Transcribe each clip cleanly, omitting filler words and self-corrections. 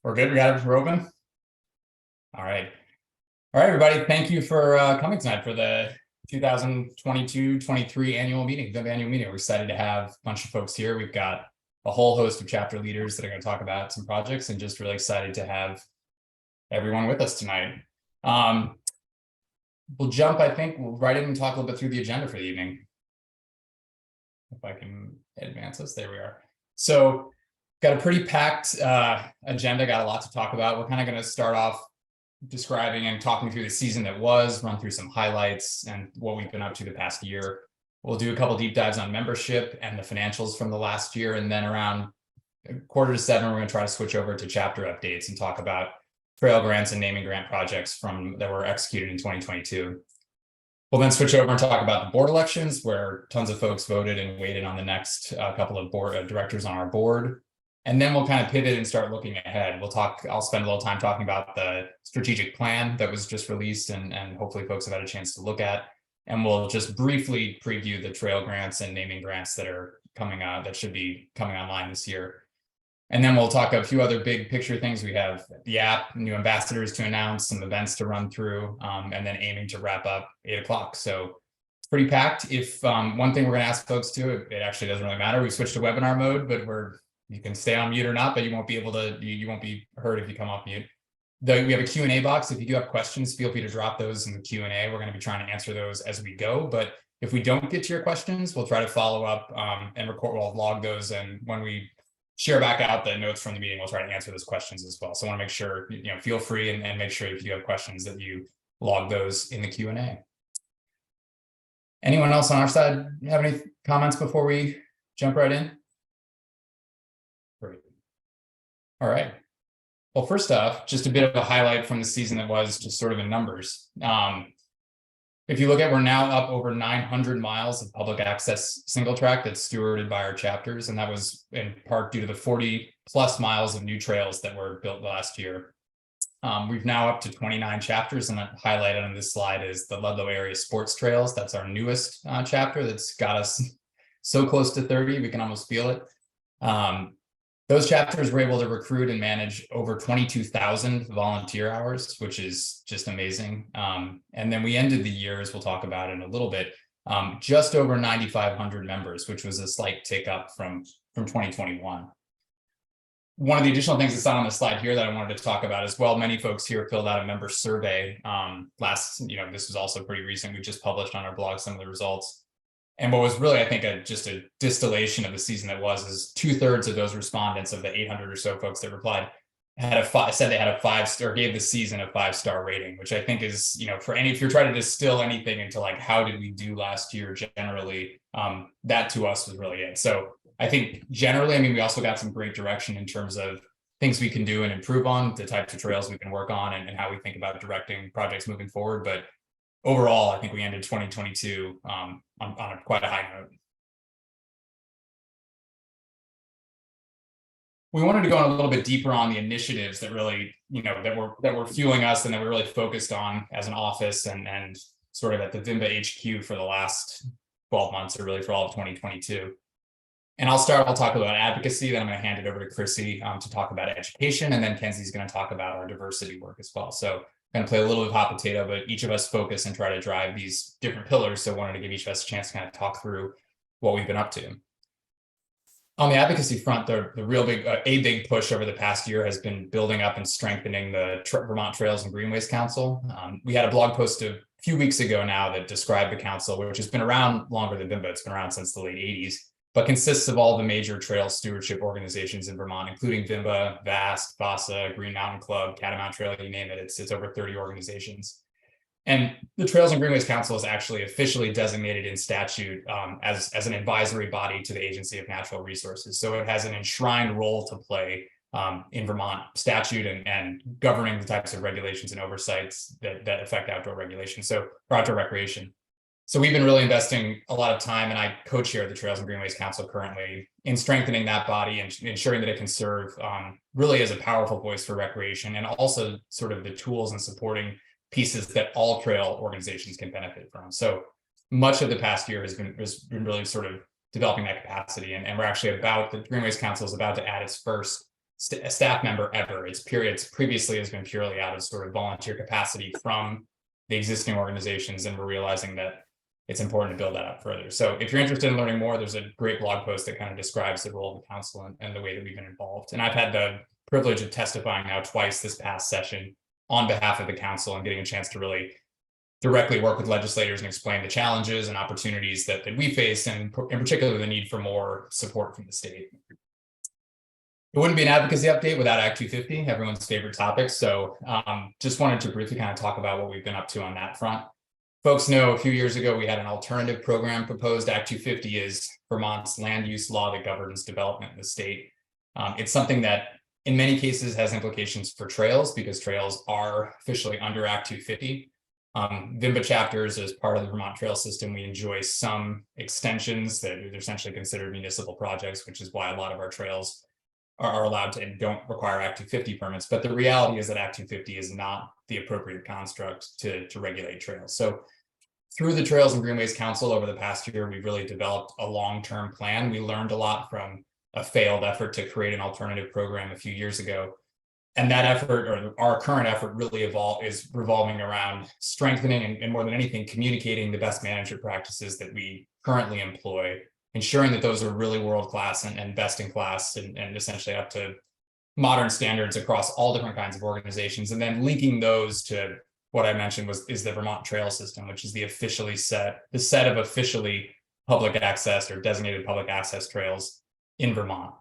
We're good. We got it roving. All right. All right, everybody. Thank you for coming tonight for the 2022-23 annual meeting, VMBA annual meeting. We're excited to have a bunch of folks here. We've got a whole host of chapter leaders that are going to talk about some projects, and just really excited to have everyone with us tonight. We'll jump, I think, we'll right in and talk a little bit through the agenda for the evening. If I can advance us, there we are. So got a pretty packed agenda, got a lot to talk about. We're kind of going to start off describing and talking through the season that was, run through some highlights and what we've been up to the past year. We'll do a couple deep dives on membership and the financials from the last year. And then around 6:45, we're going to try to switch over to chapter updates and talk about trail grants and naming grant projects that were executed in 2022. We'll then switch over and talk about the board elections, where tons of folks voted and waited on the next couple of board directors on our board. And then we'll kind of pivot and start looking ahead. I'll spend a little time talking about the strategic plan that was just released and hopefully folks have had a chance to look at. And we'll just briefly preview the trail grants and naming grants that are coming out, that should be coming online this year. And then we'll talk a few other big picture things. We have the app, new ambassadors to announce, some events to run through, and then aiming to wrap up 8 o'clock. So it's pretty packed. If one thing we're going to ask folks to, it actually doesn't really matter. We switched to webinar mode, but you can stay on mute or not, but you won't be able to, you won't be heard if you come off mute. We have a Q&A box. If you do have questions, feel free to drop those in the Q&A. We're going to be trying to answer those as we go. But if we don't get to your questions, we'll try to follow up and record, we'll log those. And when we share back out the notes from the meeting, we'll try to answer those questions as well. So I want to make sure, feel free and make sure if you have questions that you log those in the Q&A. Anyone else on our side have any comments before we jump right in? Great. All right. Well, first off, just a bit of a highlight from the season that was, just sort of in numbers. If you look at, we're now up over 900 miles of public access single track that's stewarded by our chapters. And that was in part due to the 40 plus miles of new trails that were built last year. We've now up to 29 chapters, and highlighted on this slide is the Ludlow area sports trails. That's our newest chapter that's got us so close to 30, we can almost feel it. Those chapters were able to recruit and manage over 22,000 volunteer hours, which is just amazing. And then we ended the year, as we'll talk about in a little bit, just over 9,500 members, which was a slight tick up from 2021. One of the additional things that's on the slide here that I wanted to talk about as well, many folks here filled out a member survey this was also pretty recent. We just published on our blog some of the results. And what was really, I think, just a distillation of the season that was, is 2/3 of those respondents, of the 800 or so folks that replied, said they had a 5-star, gave the season a 5-star rating, which I think is, if you're trying to distill anything into like, how did we do last year generally, that to us was really it. So I think generally, we also got some great direction in terms of things we can do and improve on, the types of trails we can work on, and how we think about directing projects moving forward. But overall, I think we ended 2022 on quite a high note. We wanted to go a little bit deeper on the initiatives that really, that were fueling us and that we're really focused on as an office and sort of at the VMBA HQ for the last 12 months, or really for all of 2022. And I'll talk about advocacy, then I'm going to hand it over to Chrissy to talk about education, and then Kenzie's going to talk about our diversity work as well. So going to play a little bit of hot potato, but each of us focus and try to drive these different pillars. So wanted to give each of us a chance to kind of talk through what we've been up to. On the advocacy front, the real big push over the past year has been building up and strengthening the Vermont Trails and Greenways Council. We had a blog post a few weeks ago now that described the council, which has been around longer than VMBA. It's been around since the late 80s, but consists of all the major trail stewardship organizations in Vermont, including VMBA, VAST, VASA, Green Mountain Club, Catamount Trail, you name it. It's over 30 organizations. And the Trails and Greenways Council is actually officially designated in statute as an advisory body to the Agency of Natural Resources. So it has an enshrined role to play in Vermont statute and governing the types of regulations and oversights that affect outdoor regulation, or outdoor recreation. So we've been really investing a lot of time, and I co-chair the Trails and Greenways Council currently, in strengthening that body and ensuring that it can serve really as a powerful voice for recreation, and also sort of the tools and supporting pieces that all trail organizations can benefit from. So much of the past year has been really sort of developing that capacity, and we're actually the Greenways Council is about to add its first a staff member ever. It's previously has been purely out of sort of volunteer capacity from the existing organizations, and we're realizing that it's important to build that up further. So if you're interested in learning more, there's a great blog post that kind of describes the role of the council and the way that we've been involved. And I've had the privilege of testifying now twice this past session on behalf of the council and getting a chance to really directly work with legislators and explain the challenges and opportunities that we face, and in particular the need for more support from the state. It wouldn't be an advocacy update without Act 250, everyone's favorite topic. So just wanted to briefly kind of talk about what we've been up to on that front. Folks know a few years ago, we had an alternative program proposed. Act 250 is Vermont's land use law that governs development in the state. It's something that in many cases has implications for trails, because trails are officially under Act 250. VMBA chapters, as part of the Vermont trail system, we enjoy some extensions that are essentially considered municipal projects, which is why a lot of our trails are allowed to and don't require Act 250 permits. But the reality is that Act 250 is not the appropriate construct to regulate trails. So through the Trails and Greenways Council over the past year, we've really developed a long-term plan. We learned a lot from a failed effort to create an alternative program a few years ago. And that effort, or our current effort, really is revolving around strengthening and more than anything, communicating the best management practices that we currently employ, ensuring that those are really world-class and best in class and essentially up to modern standards across all different kinds of organizations, and then linking those to what I mentioned is the Vermont trail system, which is the set of officially public access or designated public access trails in Vermont.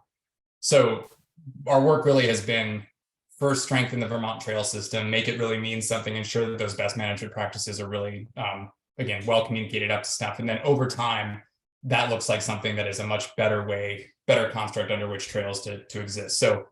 So our work really has been first strengthen the Vermont trail system, make it really mean something, ensure that those best management practices are really, again, well communicated up to snuff. And then over time, that looks like something that is a much better construct under which trails to exist. So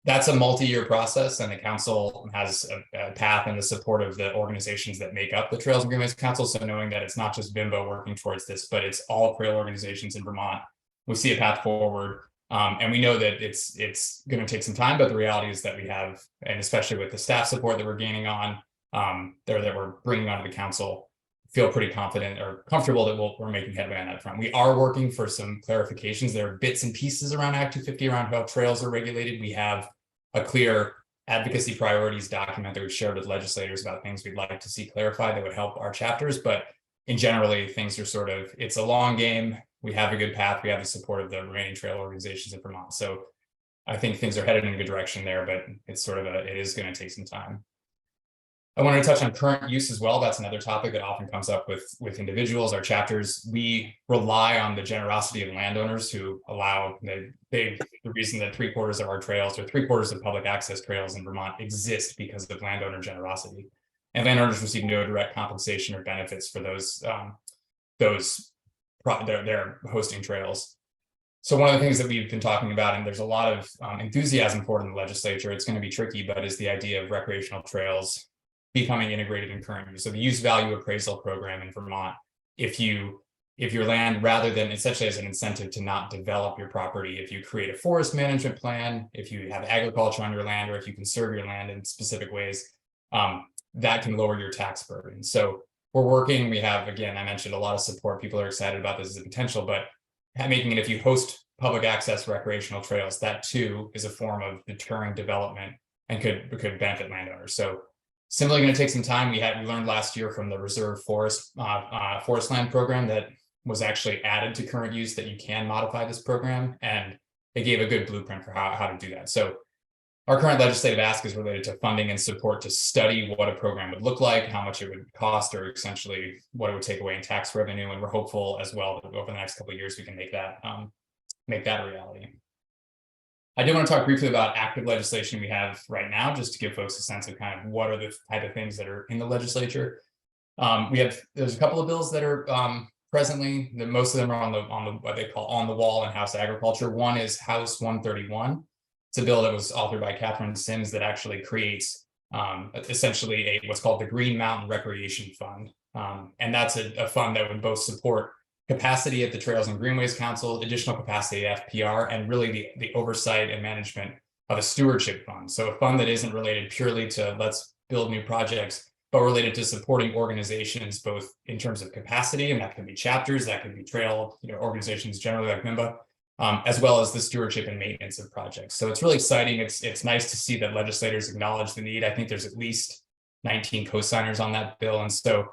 that's a multi-year process, and the council has a path and the support of the organizations that make up the Trails and Greenways Council. So knowing that it's not just VMBA working towards this, but it's all trail organizations in Vermont, we see a path forward. And we know that it's going to take some time, but the reality is that we have, and especially with the staff support that we're gaining on, that we're bringing onto the council, feel pretty confident or comfortable that we're making headway on that front. We are working for some clarifications. There are bits and pieces around Act 250 around how trails are regulated. We have a clear advocacy priorities document that we've shared with legislators about things we'd like to see clarified that would help our chapters. But in generally, things are it's a long game. We have a good path. We have the support of the remaining trail organizations in Vermont. So I think things are headed in a good direction there, but it's it is going to take some time. I wanted to touch on current use as well. That's another topic that often comes up with individuals, our chapters. We rely on the generosity of landowners who allow the reason that 3/4 of our trails, or 3/4 of public access trails in Vermont, exist because of landowner generosity. And landowners receive no direct compensation or benefits for their hosting trails. So one of the things that we've been talking about, and there's a lot of enthusiasm for it in the legislature, it's going to be tricky, but is the idea of recreational trails becoming integrated in current use. So the use value appraisal program in Vermont, if your land, rather than essentially as an incentive to not develop your property, if you create a forest management plan, if you have agriculture on your land, or if you conserve your land in specific ways, that can lower your tax burden. So we're working, we have, again, I mentioned a lot of support. People are excited about this as a potential, but making it, if you host public access recreational trails, that too is a form of deterring development and could benefit landowners. So similarly, going to take some time. We learned last year from the reserve forest land program that was actually added to current use that you can modify this program, and it gave a good blueprint for how to do that. So our current legislative ask is related to funding and support to study what a program would look like, how much it would cost, or essentially what it would take away in tax revenue. And we're hopeful as well that over the next couple of years we can make that a reality. I did want to talk briefly about active legislation we have right now, just to give folks a sense of kind of what are the type of things that are in the legislature. There's a couple of bills that are presently, most of them are on the what they call on the wall in House Agriculture. One is House 131. It's a bill that was authored by Catherine Sims that actually creates essentially what's called the Green Mountain Recreation Fund. And that's a fund that would both support capacity at the Trails and Greenways Council, additional capacity at FPR, and really the oversight and management of a stewardship fund. So a fund that isn't related purely to let's build new projects, but related to supporting organizations, both in terms of capacity, and that could be chapters, that could be trail organizations generally like VMBA, as well as the stewardship and maintenance of projects. So it's really exciting. It's nice to see that legislators acknowledge the need. I think there's at least 19 co-signers on that bill. And so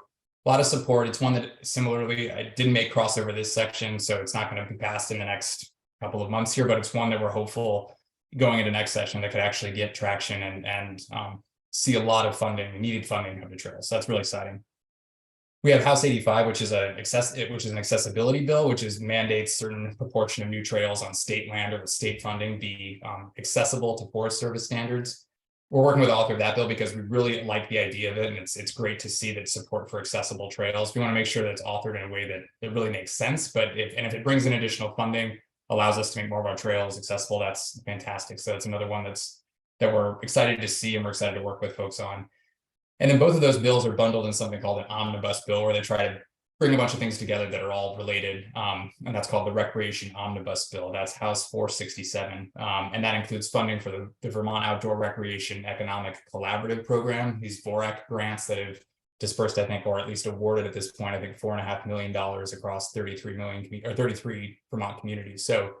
a lot of support. It's one that similarly, I didn't make crossover this section, so it's not going to be passed in the next couple of months here, but it's one that we're hopeful going into next session that could actually get traction and see a lot of funding, needed funding of the trails. So that's really exciting. We have House 85, which is an accessibility bill, which mandates certain proportion of new trails on state land or state funding be accessible to Forest Service standards. We're working with the author of that bill because we really like the idea of it, and it's great to see that support for accessible trails. We want to make sure that it's authored in a way that it really makes sense. But if it brings in additional funding, allows us to make more of our trails accessible, that's fantastic. So that's another one that we're excited to see, and we're excited to work with folks on. And then both of those bills are bundled in something called an omnibus bill, where they try to bring a bunch of things together that are all related. And that's called the Recreation Omnibus Bill. That's House 467. And that includes funding for the Vermont Outdoor Recreation Economic Collaborative Program, these VOREC grants that have dispersed, I think, or at least awarded at this point, I think $4.5 million across 33 Vermont communities. So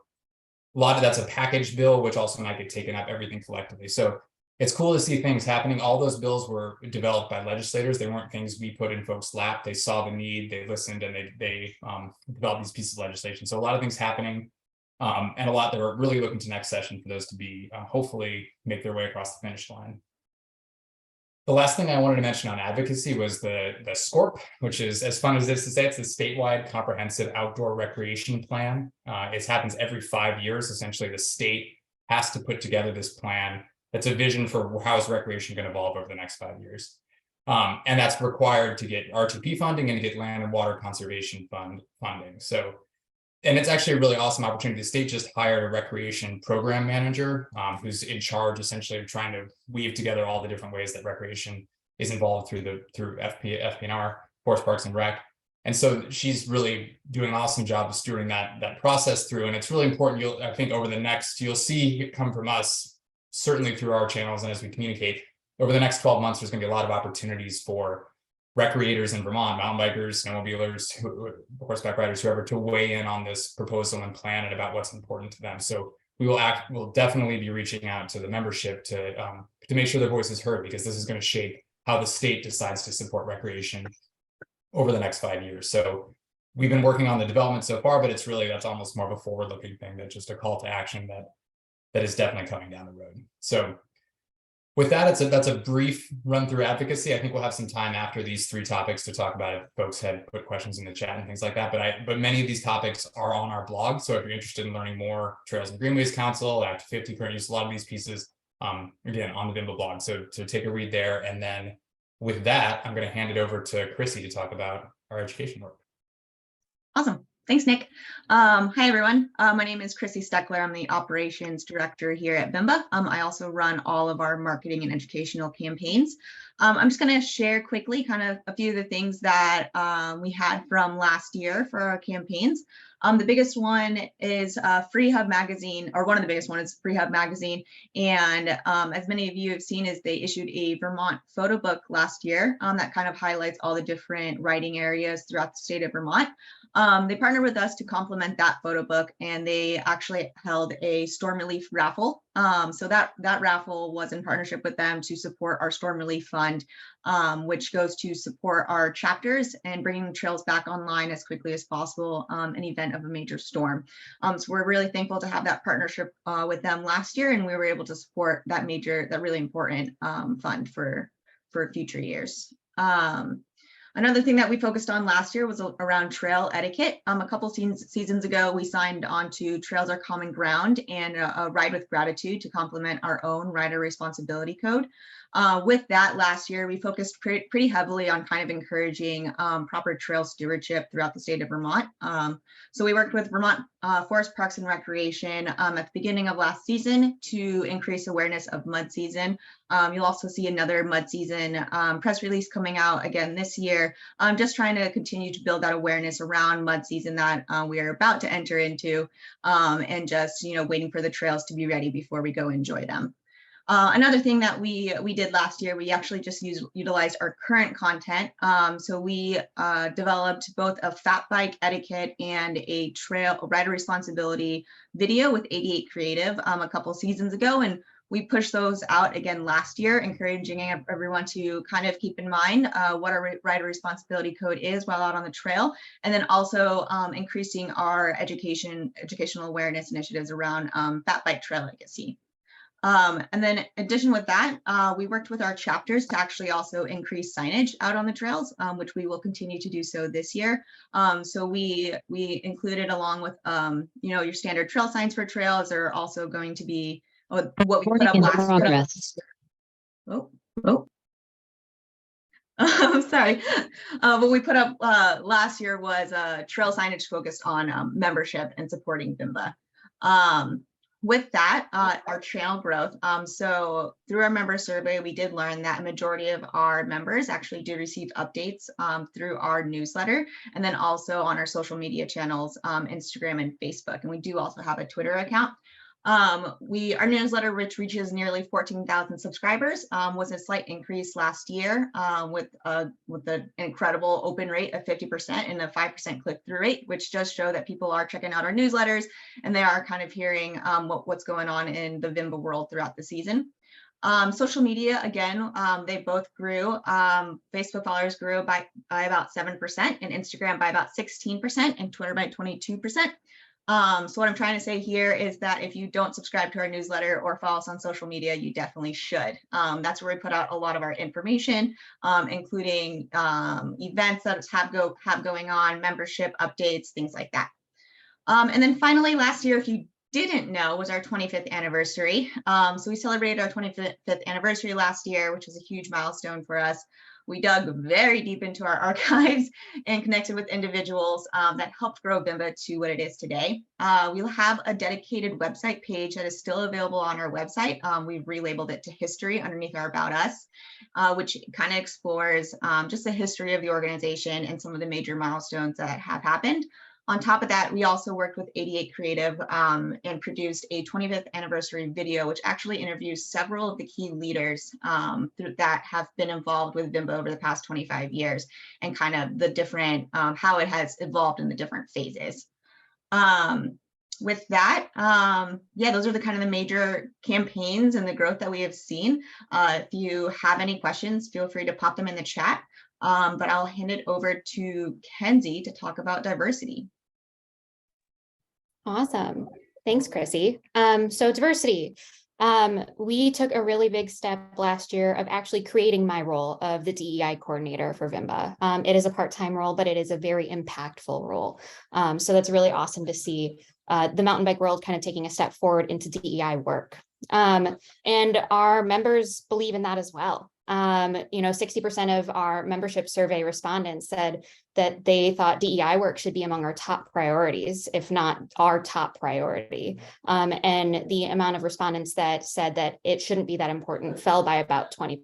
a lot of that's a package bill, which also might get taken up, everything collectively. So it's cool to see things happening. All those bills were developed by legislators. They weren't things we put in folks' lap. They saw the need, they listened, and they developed these pieces of legislation. So a lot of things happening, and a lot that we're really looking to next session for those to be hopefully make their way across the finish line. The last thing I wanted to mention on advocacy was the SCORP, which is, as fun as this to say, it's the statewide comprehensive outdoor recreation plan. It happens every 5 years. Essentially, the state has to put together this plan. That's a vision for how is recreation going to evolve over the next 5 years. And that's required to get RTP funding and to get land and water conservation funding. So, and it's actually a really awesome opportunity. The state just hired a recreation program manager who's in charge essentially of trying to weave together all the different ways that recreation is involved through FP&R, Forest Parks and Rec. And so she's really doing an awesome job of stewarding that process through. And it's really important. I think over the next, you'll see it come from us, certainly through our channels and as we communicate. Over the next 12 months, there's going to be a lot of opportunities for recreators in Vermont, mountain bikers, snowmobilers, horseback riders, whoever, to weigh in on this proposal and plan and about what's important to them. So we'll definitely be reaching out to the membership to make sure their voice is heard, because this is going to shape how the state decides to support recreation over the next 5 years. So we've been working on the development so far, but that's almost more of a forward-looking thing, that's just a call to action that is definitely coming down the road. So with that, that's a brief run through advocacy. I think we'll have some time after these 3 topics to talk about it. Folks had put questions in the chat and things like that, but many of these topics are on our blog. So if you're interested in learning more, Trails and Greenways Council, Act 50, current use, a lot of these pieces, again, on the VMBA blog. So take a read there. And then with that, I'm going to hand it over to Chrissy to talk about our education work. Awesome. Thanks, Nick. Hi, everyone. My name is Chrissy Steckler. I'm the operations director here at VMBA. I also run all of our marketing and educational campaigns. I'm just going to share quickly kind of a few of the things that we had from last year for our campaigns. The biggest one is Free Hub Magazine, or one of the biggest ones is Free Hub Magazine. And as many of you have seen, is they issued a Vermont photo book last year that kind of highlights all the different writing areas throughout the state of Vermont. They partnered with us to complement that photo book, and they actually held a storm relief raffle. So that raffle was in partnership with them to support our storm relief fund, which goes to support our chapters and bringing trails back online as quickly as possible in event of a major storm. So we're really thankful to have that partnership with them last year, and we were able to support that really important fund for future years. Another thing that we focused on last year was around trail etiquette. A couple seasons ago, we signed on to Trails Are Common Ground and a Ride with Gratitude to complement our own rider responsibility code. With that, last year, we focused pretty heavily on kind of encouraging proper trail stewardship throughout the state of Vermont. So we worked with Vermont Forest Parks and Recreation at the beginning of last season to increase awareness of mud season. You'll also see another mud season press release coming out again this year. Just trying to continue to build that awareness around mud season that we are about to enter into, and just waiting for the trails to be ready before we go enjoy them. Another thing that we did last year, we actually just utilized our current content. So we developed both a fat bike etiquette and a trail rider responsibility video with 88 Creative a couple seasons ago, and we pushed those out again last year, encouraging everyone to kind of keep in mind what our rider responsibility code is while out on the trail, and then also increasing our educational awareness initiatives around fat bike trail legacy. And then in addition with that, we worked with our chapters to actually also increase signage out on the trails, which we will continue to do so this year. So we included, along with your standard trail signs for trails, are also going to be what we put up last year. I'm sorry. What we put up last year was trail signage focused on membership and supporting VMBA. With that, our trail growth. So through our member survey, we did learn that a majority of our members actually do receive updates through our newsletter, and then also on our social media channels, Instagram and Facebook. And we do also have a Twitter account. Our newsletter, which reaches nearly 14,000 subscribers, was a slight increase last year with the incredible open rate of 50% and a 5% click-through rate, which does show that people are checking out our newsletters and they are kind of hearing what's going on in the VMBA world throughout the season. Social media, again, they both grew. Facebook followers grew by about 7%, and Instagram by about 16%, and Twitter by 22%. So what I'm trying to say here is that if you don't subscribe to our newsletter or follow us on social media, you definitely should. That's where we put out a lot of our information, including events that have going on, membership updates, things like that. And then finally, last year, if you didn't know, was our 25th anniversary. So we celebrated our 25th anniversary last year, which was a huge milestone for us. We dug very deep into our archives and connected with individuals that helped grow VMBA to what it is today. We'll have a dedicated website page that is still available on our website. We've relabeled it to history underneath our About Us, which kind of explores just the history of the organization and some of the major milestones that have happened. On top of that, we also worked with 88 Creative and produced a 25th anniversary video, which actually interviews several of the key leaders that have been involved with VMBA over the past 25 years, and kind of the different, how it has evolved in the different phases. With that, yeah, those are the kind of the major campaigns and the growth that we have seen. If you have any questions, feel free to pop them in the chat, but I'll hand it over to Kenzie to talk about diversity. Awesome. Thanks, Chrissy. So diversity. We took a really big step last year of actually creating my role of the DEI coordinator for VMBA. It is a part-time role, but it is a very impactful role. So that's really awesome to see the mountain bike world kind of taking a step forward into DEI work. And our members believe in that as well. 60% of our membership survey respondents said that they thought DEI work should be among our top priorities, if not our top priority. And the amount of respondents that said that it shouldn't be that important fell by about 20%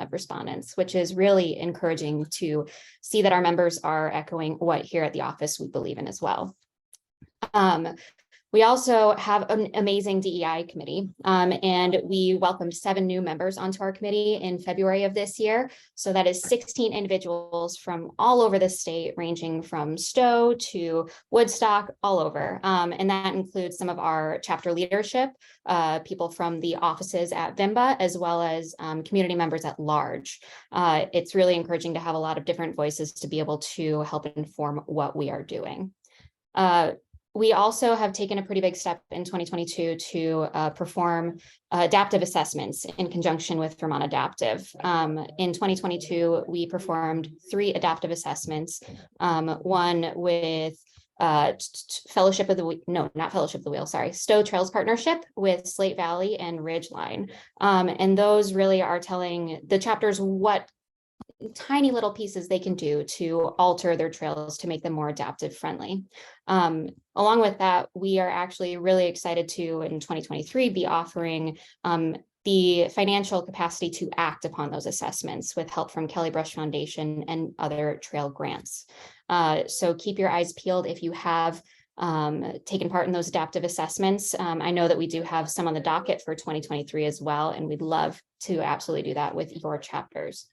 of respondents, which is really encouraging to see that our members are echoing what here at the office we believe in as well. We also have an amazing DEI committee, and we welcomed 7 new members onto our committee in February of this year. So that is 16 individuals from all over the state, ranging from Stowe to Woodstock, all over. And that includes some of our chapter leadership, people from the offices at VMBA, as well as community members at large. It's really encouraging to have a lot of different voices to be able to help inform what we are doing. We also have taken a pretty big step in 2022 to perform adaptive assessments in conjunction with Vermont Adaptive. In 2022, we performed 3 adaptive assessments, one with Fellowship of the Wheel, no, not Fellowship of the Wheel, sorry, Stowe Trails Partnership with Slate Valley and Ridgeline. And those really are telling the chapters what tiny little pieces they can do to alter their trails to make them more adaptive friendly. Along with that, we are actually really excited to, in 2023, be offering the financial capacity to act upon those assessments with help from Kelly Brush Foundation and other trail grants. So keep your eyes peeled if you have taken part in those adaptive assessments. I know that we do have some on the docket for 2023 as well, and we'd love to absolutely do that with your chapters.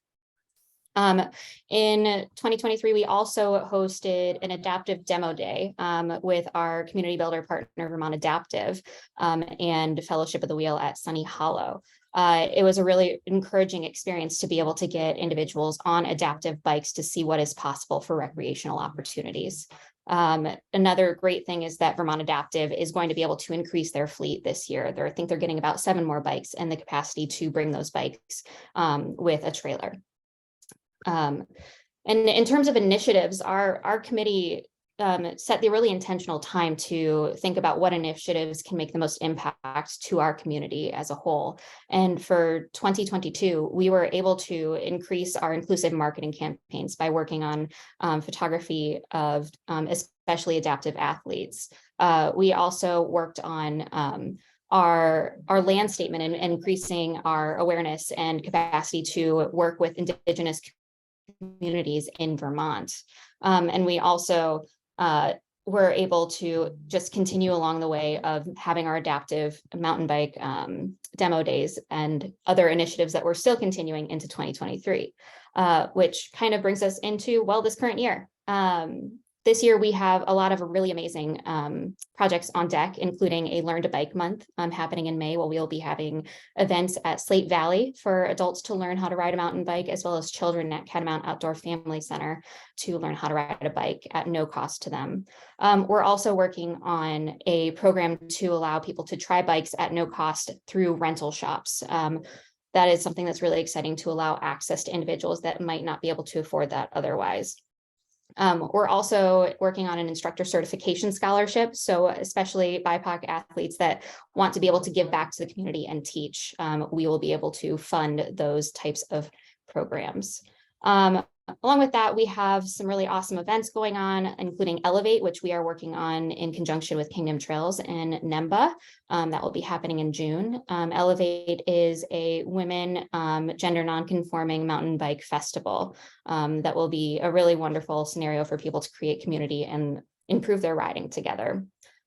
In 2023, we also hosted an adaptive demo day with our community builder partner, Vermont Adaptive, and Fellowship of the Wheel at Sunny Hollow. It was a really encouraging experience to be able to get individuals on adaptive bikes to see what is possible for recreational opportunities. Another great thing is that Vermont Adaptive is going to be able to increase their fleet this year. I think they're getting about 7 more bikes and the capacity to bring those bikes with a trailer. And in terms of initiatives, our committee set the really intentional time to think about what initiatives can make the most impact to our community as a whole. And for 2022, we were able to increase our inclusive marketing campaigns by working on photography of especially adaptive athletes. We also worked on our land statement and increasing our awareness and capacity to work with Indigenous communities in Vermont. And we also were able to just continue along the way of having our adaptive mountain bike demo days and other initiatives that we're still continuing into 2023, which kind of brings us into, well, this current year. This year, we have a lot of really amazing projects on deck, including a Learn to Bike Month happening in May, where we'll be having events at Slate Valley for adults to learn how to ride a mountain bike, as well as children at Catamount Outdoor Family Center to learn how to ride a bike at no cost to them. We're also working on a program to allow people to try bikes at no cost through rental shops. That is something that's really exciting to allow access to individuals that might not be able to afford that otherwise. We're also working on an instructor certification scholarship. So especially BIPOC athletes that want to be able to give back to the community and teach, we will be able to fund those types of programs. Along with that, we have some really awesome events going on, including Elevate, which we are working on in conjunction with Kingdom Trails and NEMBA. That will be happening in June. Elevate is a women gender nonconforming mountain bike festival that will be a really wonderful scenario for people to create community and improve their riding together.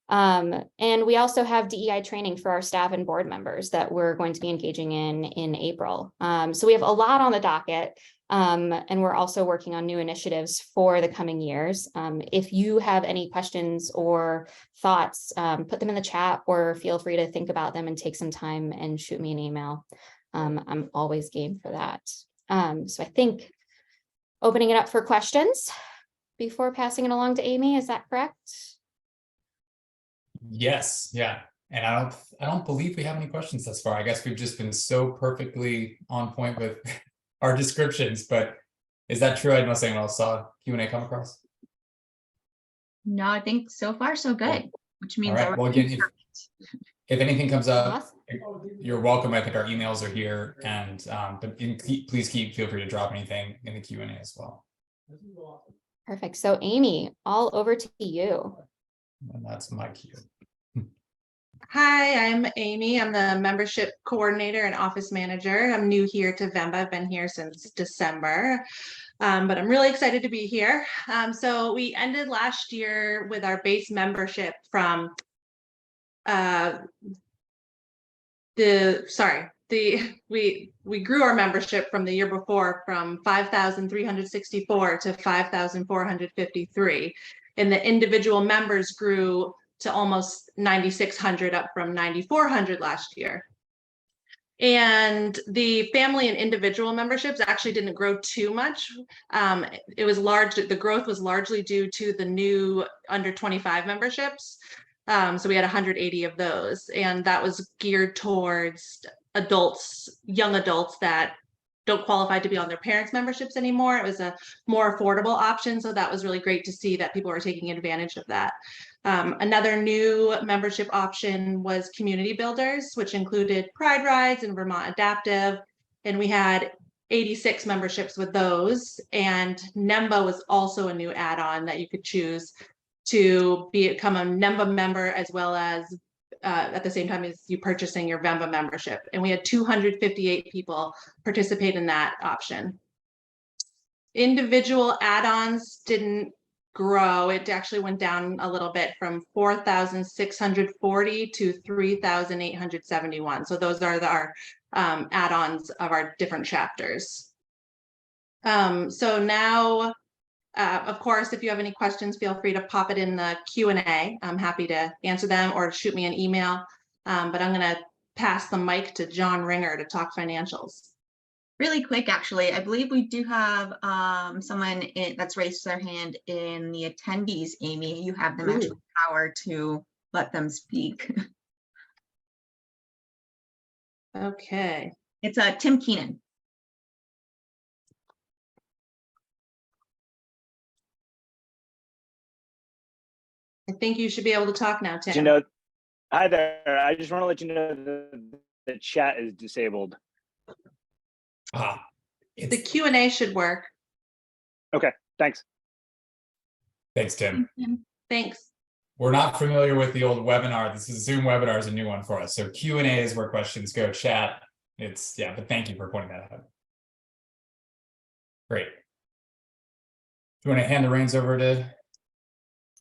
And we also have DEI training for our staff and board members that we're going to be engaging in April. So we have a lot on the docket. And we're also working on new initiatives for the coming years. If you have any questions or thoughts, put them in the chat or feel free to think about them and take some time and shoot me an email. I'm always game for that. So I think opening it up for questions before passing it along to Amy, is that correct? Yes, yeah. And I don't believe we have any questions thus far. I guess we've just been so perfectly on point with our descriptions, but is that true? I know someone else saw Q&A come across. No, I think so far so good, which means. All right. Well, again, if anything comes up, Awesome. you're welcome. I think our emails are here, and but please feel free to drop anything in the Q&A as well. Perfect. So Amy, all over to you. And that's my cue. Hi, I'm Amy. I'm the membership coordinator and office manager. I'm new here to VMBA. I've been here since December, but I'm really excited to be here. So we ended last year with our base membership from we grew our membership from the year before from 5,364 to 5,453, and the individual members grew to almost 9,600, up from 9,400 last year. And the family and individual memberships actually didn't grow too much. The growth was largely due to the new under 25 memberships. So we had 180 of those, and that was geared towards adults, young adults that don't qualify to be on their parents' memberships anymore. It was a more affordable option. So that was really great to see that people were taking advantage of that. Another new membership option was community builders, which included Pride Rides and Vermont Adaptive. And we had 86 memberships with those. And NEMBA was also a new add-on that you could choose to become a NEMBA member, as well as at the same time as you purchasing your VMBA membership. And we had 258 people participate in that option. Individual add-ons didn't grow. It actually went down a little bit from 4,640 to 3,871. So those are our add-ons of our different chapters. So now, of course, if you have any questions, feel free to pop it in the Q&A. I'm happy to answer them or shoot me an email. But I'm going to pass the mic to John Ringer to talk financials. Really quick, actually, I believe we do have someone that's raised their hand in the attendees. Amy, you have the magical power to let them speak. Okay. It's Tim Keenan. I think you should be able to talk now, Tim. You know, hi there. I just want to let you know that the chat is disabled. The Q&A should work. Okay, thanks. Thanks, Tim. Thanks. We're not familiar with the old webinar. This is Zoom webinar is a new one for us. So Q&A is where questions go. Chat, but thank you for pointing that out. Great. Do you want to hand the reins over to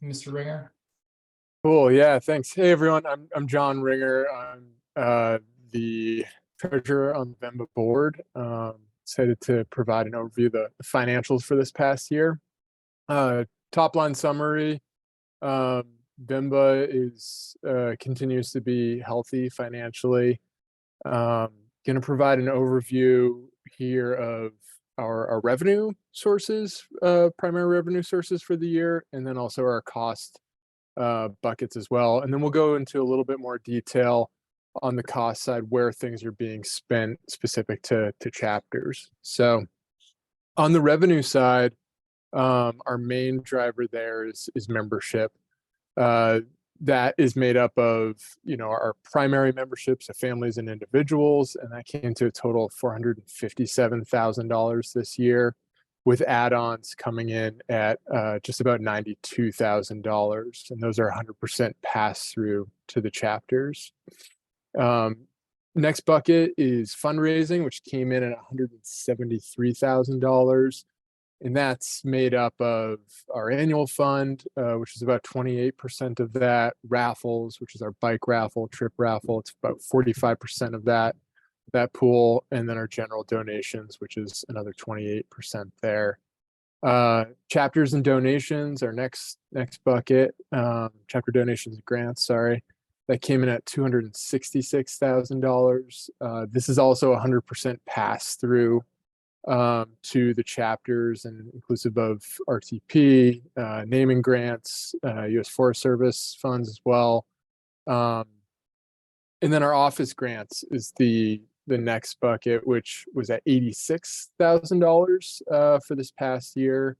Mr. Ringer? Cool. Yeah, thanks. Hey, everyone. I'm John Ringer. I'm the treasurer on the VMBA board. Excited to provide an overview of the financials for this past year. Top line summary. VMBA is continues to be healthy financially. Going to provide an overview here of our revenue sources, primary revenue sources for the year, and then also our cost buckets as well. And then we'll go into a little bit more detail on the cost side where things are being spent specific to chapters. So on the revenue side, our main driver there is membership. That is made up of, our primary memberships of families and individuals, and that came to a total of $457,000 this year, with add-ons coming in at just about $92,000, and those are 100% pass through to the chapters. Next bucket is fundraising, which came in at $173,000. And that's made up of our annual fund, which is about 28% of that, raffles, which is our bike raffle, trip raffle. It's about 45% of that pool. And then our general donations, which is another 28% there. Chapters and donations, our next bucket, chapter donations and grants, sorry. That came in at $266,000. This is also 100% pass through to the chapters and inclusive of RTP, naming grants, U.S. Forest Service funds as well. And then our office grants is the next bucket, which was at $86,000 for this past year.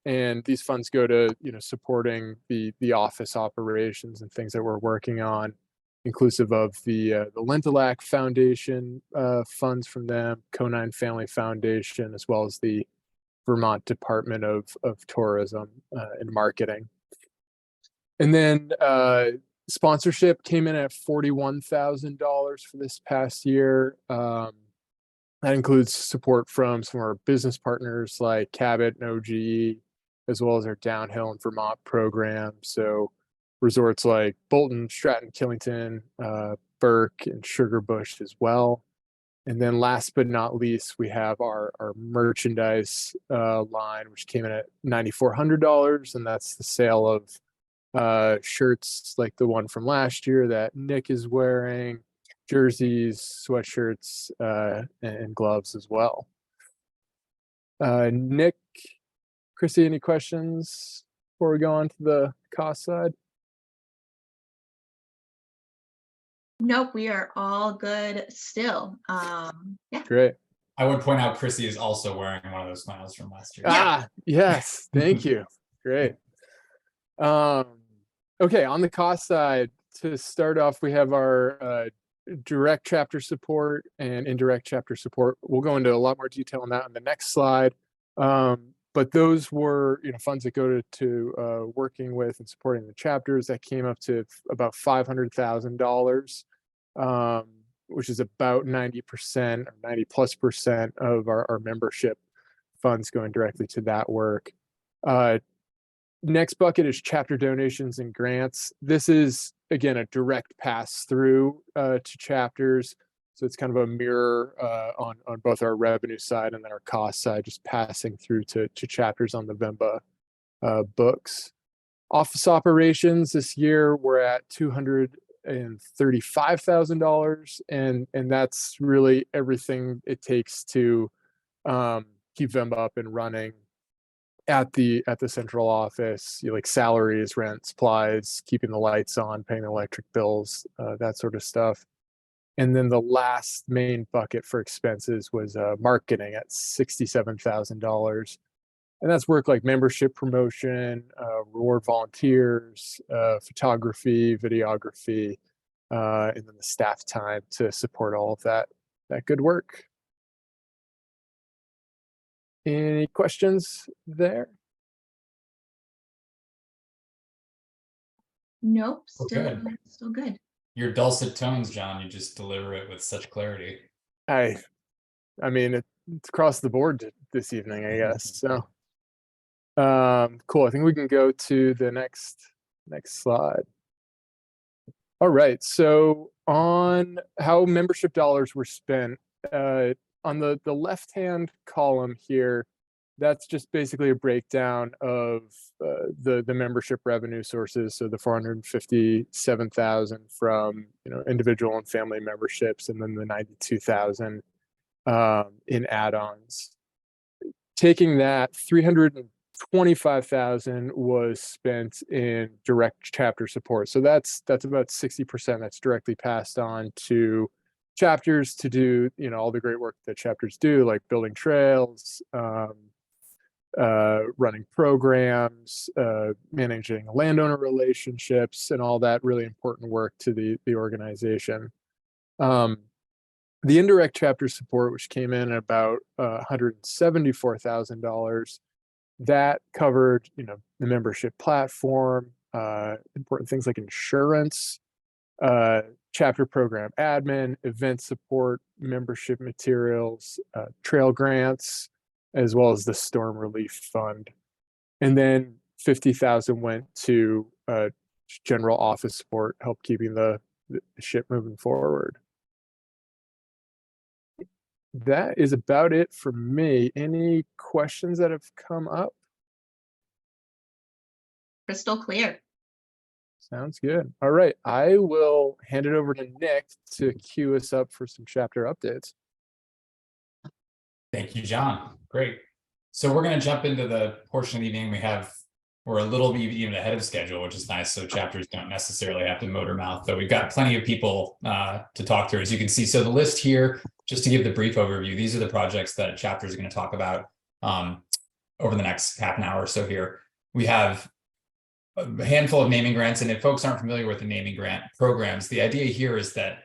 And these funds go to, supporting the office operations and things that we're working on, inclusive of the Lentelac Foundation funds from them, Conine Family Foundation, as well as the Vermont Department of Tourism and Marketing. And then sponsorship came in at $41,000 for this past year. That includes support from some of our business partners like Cabot and OGE, as well as our Downhill and Vermont program. So resorts like Bolton, Stratton, Killington, Burke, and Sugarbush as well. And then last but not least, we have our merchandise line, which came in at $9,400. And that's the sale of shirts like the one from last year that Nick is wearing, jerseys, sweatshirts, and gloves as well. Nick, Chrissy, any questions before we go on to the cost side? Nope, we are all good still. Yeah. Great. I would point out Chrissy is also wearing one of those smiles from last year. Yes, thank you. Great. Okay, on the cost side, to start off, we have our direct chapter support and indirect chapter support. We'll go into a lot more detail on that on the next slide. But those were, funds that go to working with and supporting the chapters. That came up to about $500,000, which is about 90% or 90+% of our membership funds going directly to that work. Next bucket is chapter donations and grants. This is, again, a direct pass through to chapters. So it's kind of a mirror on both our revenue side and then our cost side, just passing through to chapters on the VMBA books. Office operations this year, we're at $235,000, and that's really everything it takes to keep VMBA up and running at the central office, like salaries, rent, supplies, keeping the lights on, paying the electric bills, that sort of stuff. And then the last main bucket for expenses was marketing at $67,000. And that's work like membership promotion, reward volunteers, photography, videography, and then the staff time to support all of that good work. Any questions there? Nope, Okay. still good. Your dulcet tones, John, you just deliver it with such clarity. I mean, it's across the board this evening, I guess. So, cool. I think we can go to the next slide. All right. So on how membership dollars were spent, on the left-hand column here, that's just basically a breakdown of the membership revenue sources. So the 457,000 from individual and family memberships, and then the 92,000 in add-ons. Taking that, 325,000 was spent in direct chapter support. So that's about 60% that's directly passed on to chapters to do all the great work that chapters do, like building trails, running programs, managing landowner relationships, and all that really important work to the organization. The indirect chapter support, which came in at about $174,000, that covered the membership platform, important things like insurance, chapter program admin, event support, membership materials, trail grants, as well as the storm relief fund. And then 50,000 went to general office support, help keeping the ship moving forward. That is about it for me. Any questions that have come up? Crystal clear. Sounds good. All right, I will hand it over to Nick to cue us up for some chapter updates. Thank you, John. Great. So we're going to jump into the portion of the evening we're a little bit even ahead of schedule, which is nice. So chapters don't necessarily have to motor mouth, though we've got plenty of people to talk through, as you can see. So the list here, just to give the brief overview, these are the projects that chapters are going to talk about over the next half an hour or so here. We have a handful of naming grants, and if folks aren't familiar with the naming grant programs, the idea here is that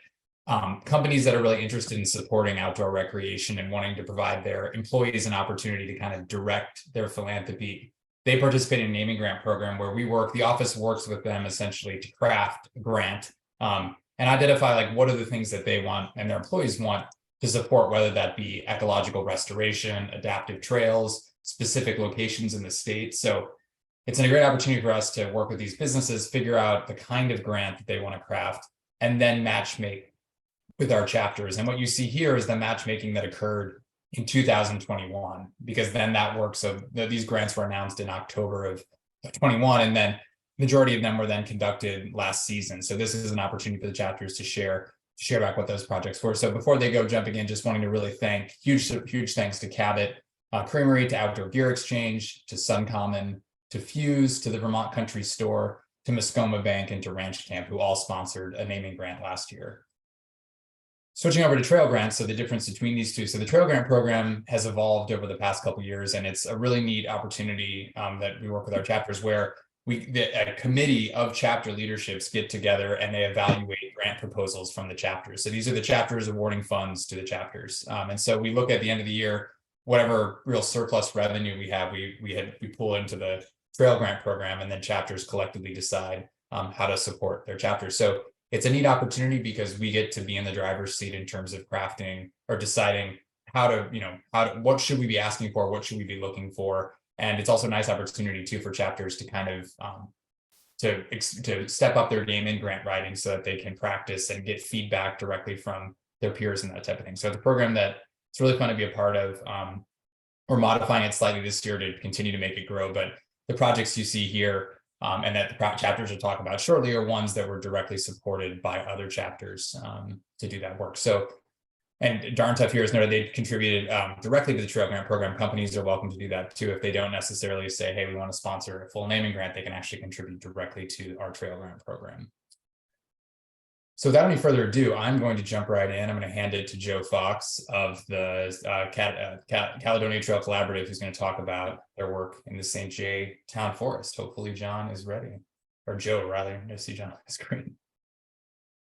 companies that are really interested in supporting outdoor recreation and wanting to provide their employees an opportunity to kind of direct their philanthropy, they participate in a naming grant program where the office works with them essentially to craft a grant and identify like what are the things that they want and their employees want to support, whether that be ecological restoration, adaptive trails, specific locations in the state. So it's a great opportunity for us to work with these businesses, figure out the kind of grant that they want to craft, and then matchmake with our chapters. And what you see here is the matchmaking that occurred in 2021, because then that works. So these grants were announced in October of 21, and then majority of them were then conducted last season. So this is an opportunity for the chapters to share back what those projects were. So before they go jumping in, just wanting to really thank huge thanks to Cabot Creamery, to Outdoor Gear Exchange, to Suncommon, to Fuse, to the Vermont Country Store, to Muskoma Bank, and to Ranch Camp, who all sponsored a naming grant last year. Switching over to trail grants, so the difference between these two. So the trail grant program has evolved over the past couple of years, and it's a really neat opportunity that we work with our chapters where a committee of chapter leaderships get together and they evaluate grant proposals from the chapters. So these are the chapters awarding funds to the chapters. And so we look at the end of the year, whatever real surplus revenue we have, we pull into the trail grant program, and then chapters collectively decide how to support their chapters. So it's a neat opportunity because we get to be in the driver's seat in terms of crafting or deciding what should we be asking for, what should we be looking for, And it's also a nice opportunity too for chapters to kind of to step up their game in grant writing so that they can practice and get feedback directly from their peers and that type of thing. So it's a program that it's really fun to be a part of. We're modifying it slightly this year to continue to make it grow, but the projects you see here and that the chapters will talk about shortly are ones that were directly supported by other chapters to do that work. So, and Darn Tough here is noted they contributed directly to the Trail Grant Program. Companies are welcome to do that too. If they don't necessarily say, hey, we want to sponsor a full naming grant, they can actually contribute directly to our Trail Grant Program. So without any further ado, I'm going to jump right in. I'm going to hand it to Joe Fox of the Caledonia Trail Collaborative, who's going to talk about their work in the St. J Town Forest. Hopefully John is ready, or Joe rather. I see John on the screen.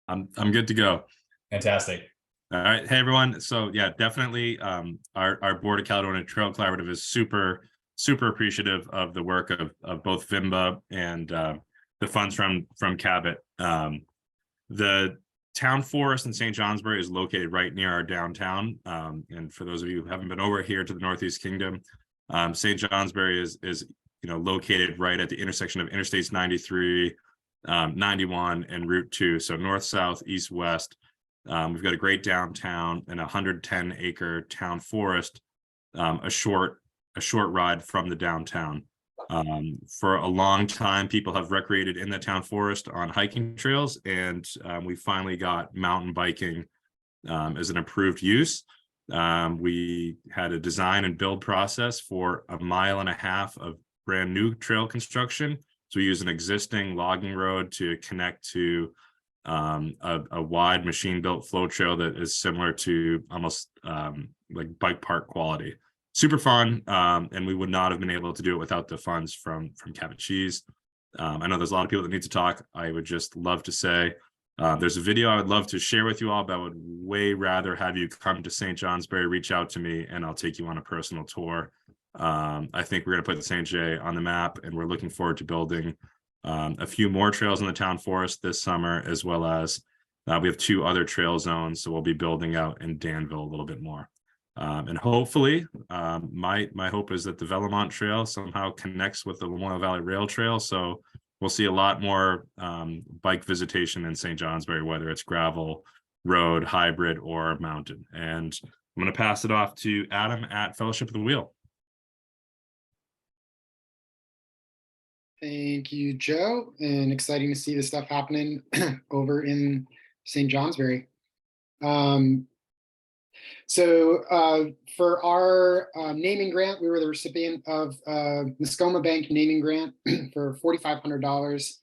I'm good to go. Fantastic. All right. Hey, everyone. So yeah, definitely our board of Caledonia Trail Collaborative is super appreciative of the work of both VMBA and the funds from Cabot. The town forest in St. Johnsbury is located right near our downtown. And for those of you who haven't been over here to the Northeast Kingdom, St. Johnsbury is located right at the intersection of Interstates 93, 91, and Route 2. So north, south, east, west. We've got a great downtown and a 110-acre town forest, a short ride from the downtown. For a long time, people have recreated in the town forest on hiking trails, and we finally got mountain biking as an approved use. We had a design and build process for 1.5 miles of brand new trail construction. So we use an existing logging road to connect to a wide machine-built flow trail that is similar to almost like bike park quality. Super fun, and we would not have been able to do it without the funds from Cabot Cheese. I know there's a lot of people that need to talk. I would just love to say there's a video I would love to share with you all, but I would way rather have you come to St. Johnsbury, reach out to me, and I'll take you on a personal tour. I think we're going to put the St. J on the map, and we're looking forward to building a few more trails in the town forest this summer, as well as we have 2 other trail zones, so we'll be building out in Danville a little bit more. And hopefully, my hope is that the Velomont Trail somehow connects with the Lamoille Valley Rail Trail. So we'll see a lot more bike visitation in St. Johnsbury, whether it's gravel, road, hybrid, or mountain. And I'm going to pass it off to Adam at Fellowship of the Wheel. Thank you, Joe, and exciting to see this stuff happening over in St. Johnsbury. So for our naming grant, we were the recipient of Muskoma Bank naming grant for $4,500.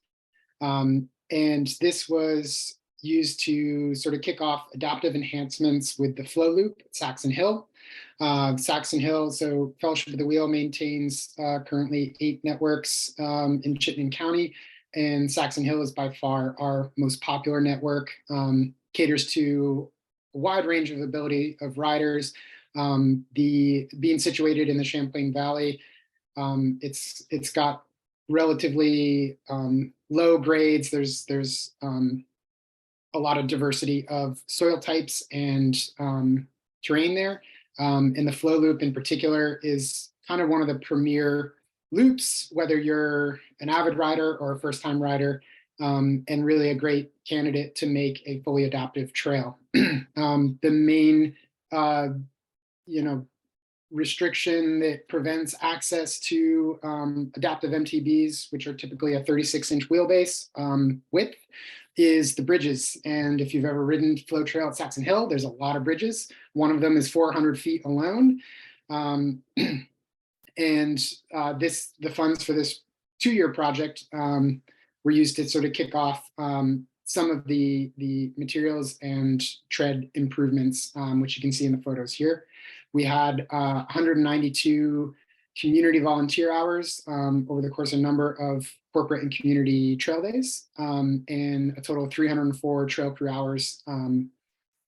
And this was used to sort of kick off adaptive enhancements with the flow loop at Saxon Hill. Saxon Hill, so Fellowship of the Wheel maintains currently 8 networks in Chittenden County, and Saxon Hill is by far our most popular network, caters to a wide range of ability of riders. Being situated in the Champlain Valley, it's got relatively low grades. There's a lot of diversity of soil types and terrain there. And the flow loop in particular is kind of one of the premier loops, whether you're an avid rider or a first-time rider, and really a great candidate to make a fully adaptive trail. The main, restriction that prevents access to adaptive MTBs, which are typically a 36-inch wheelbase width, is the bridges. And if you've ever ridden Flow Trail at Saxon Hill, there's a lot of bridges. One of them is 400 feet alone. And the funds for this 2-year project were used to sort of kick off some of the materials and tread improvements, which you can see in the photos here. We had 192 community volunteer hours over the course of a number of corporate and community trail days, and a total of 304 trail crew hours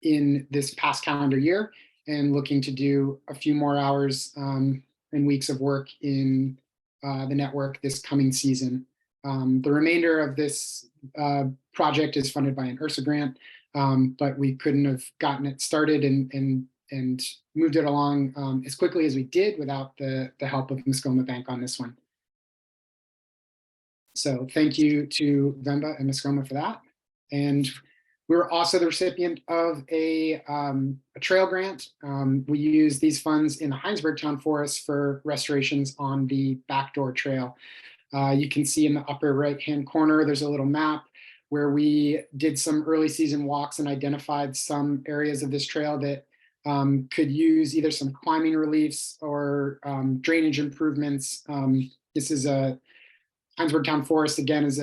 in this past calendar year, and looking to do a few more hours and weeks of work in the network this coming season. The remainder of this project is funded by an URSA grant, but we couldn't have gotten it started and and moved it along as quickly as we did without the help of Muskoma Bank on this one. So thank you to VMBA and Muskoma for that. And we're also the recipient of a trail grant. We use these funds in the Heinsberg Town Forest for restorations on the backdoor trail. You can see in the upper right-hand corner, there's a little map where we did some early season walks and identified some areas of this trail that could use either some climbing reliefs or drainage improvements. This is a Heinsberg Town Forest, again, is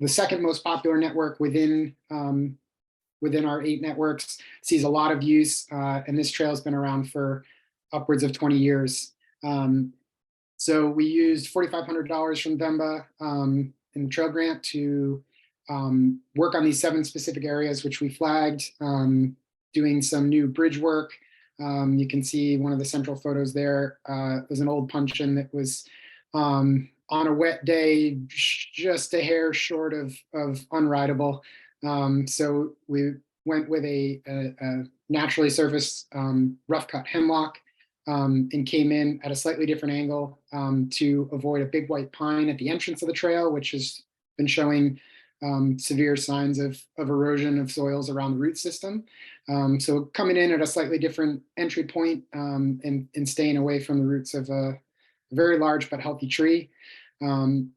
the second most popular network within our 8 networks, sees a lot of use, and this trail has been around for upwards of 20 years. So we used $4,500 from VMBA in the trail grant to work on these 7 specific areas, which we flagged, doing some new bridge work. You can see one of the central photos there was an old puncheon that was on a wet day, just a hair short of unrideable. So we went with a naturally surfaced rough cut hemlock and came in at a slightly different angle to avoid a big white pine at the entrance of the trail, which has been showing severe signs of erosion of soils around the root system. So coming in at a slightly different entry point and staying away from the roots of a very large but healthy tree. And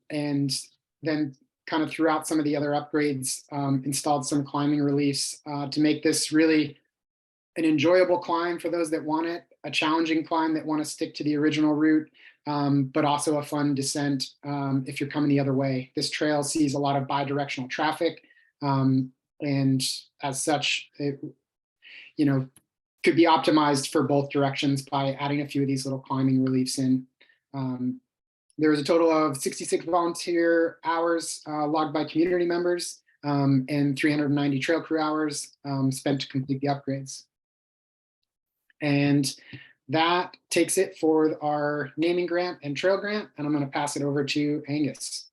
then kind of throughout some of the other upgrades, installed some climbing reliefs to make this really an enjoyable climb for those that want it, a challenging climb that want to stick to the original route, but also a fun descent if you're coming the other way. This trail sees a lot of bi-directional traffic, and as such, it, could be optimized for both directions by adding a few of these little climbing reliefs in. There was a total of 66 volunteer hours logged by community members and 390 trail crew hours spent to complete the upgrades. And that takes it for our naming grant and trail grant. And I'm going to pass it over to Angus.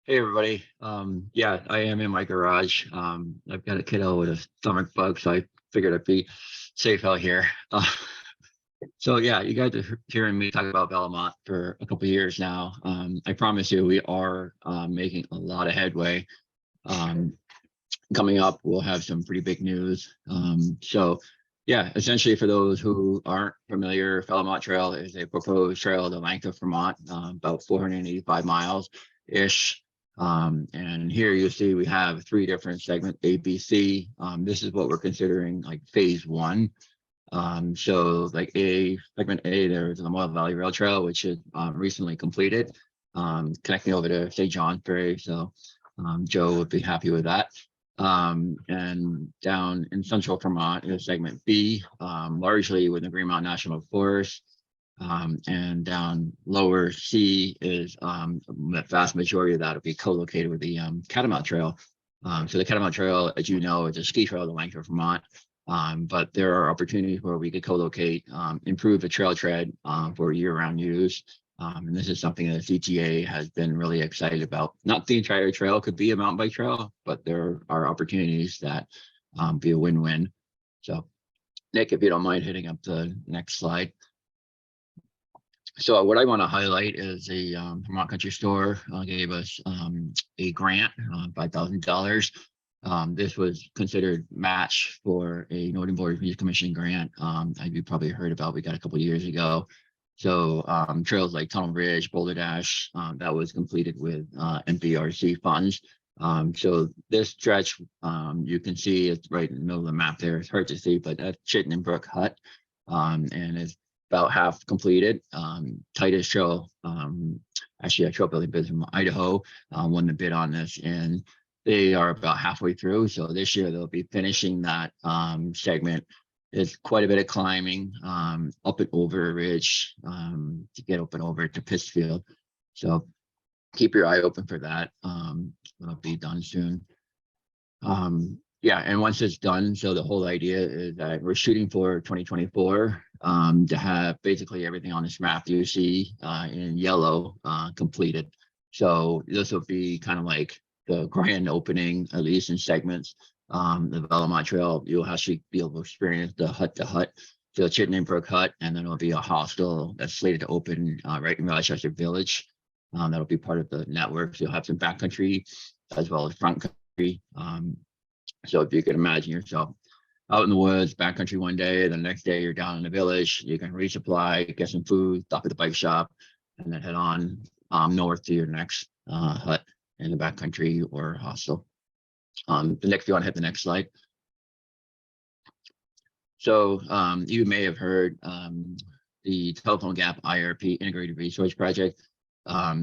Hey everybody. Yeah, I am in my garage. I've got a kiddo with a stomach bug, so I figured I'd be safe out here. So yeah, you guys are hearing me talk about Belmont for a couple of years now. I promise you, we are making a lot of headway. Coming up, we'll have some pretty big news. So yeah, essentially for those who aren't familiar, Belmont Trail is a proposed trail the length of Vermont, about 485 miles-ish. And here you see we have 3 different segments, A, B, C. This is what we're considering like phase 1. So like segment A, there's the Lamoille Valley Rail Trail, which is recently completed, connecting over to St. Johnsbury. So Joe would be happy with that. And down in central Vermont is segment B, largely with the Green Mountain National Forest. And down lower C is the vast majority of that will be co-located with the Catamount Trail. So the Catamount Trail, as you know, is a ski trail the length of Vermont. But there are opportunities where we could co-locate, improve the trail tread for year-round use. And this is something that CTA has been really excited about. Not the entire trail could be a mountain bike trail, but there are opportunities that be a win-win. So Nick, if you don't mind hitting up the next slide. So what I want to highlight is the Vermont Country Store gave us a grant, $5,000. This was considered match for a Northern Border Music Commission grant you probably heard about. We got a couple of years ago. So trails like Tunnel Ridge, Boulder Dash, that was completed with NBRC funds. So this stretch, you can see it's right in the middle of the map there. It's hard to see, but that's Chittenden Brook Hut, and it's about half completed. Titus Trail, actually a trail building business from Idaho, won the bid on this, and they are about halfway through. So this year they'll be finishing that segment. There's quite a bit of climbing up and over a ridge to get up and over to Pittsfield. So keep your eye open for that. It'll be done soon. Yeah, and once it's done, so the whole idea is that we're shooting for 2024 to have basically everything on this map you see in yellow completed. So this will be kind of like the grand opening, at least in segments. The Belmont Trail, you'll actually be able to experience the hut to hut, the Chittenden Brook Hut, and then it'll be a hostel that's slated to open right in Rochester Village. That'll be part of the network. So you'll have some backcountry as well as front country. So if you can imagine yourself out in the woods, backcountry one day, the next day you're down in the village, you can resupply, get some food, stop at the bike shop, and then head on north to your next hut in the backcountry or hostel. The next, if you want to hit the next slide. So you may have heard the Telephone Gap IRP Integrated Resource Project.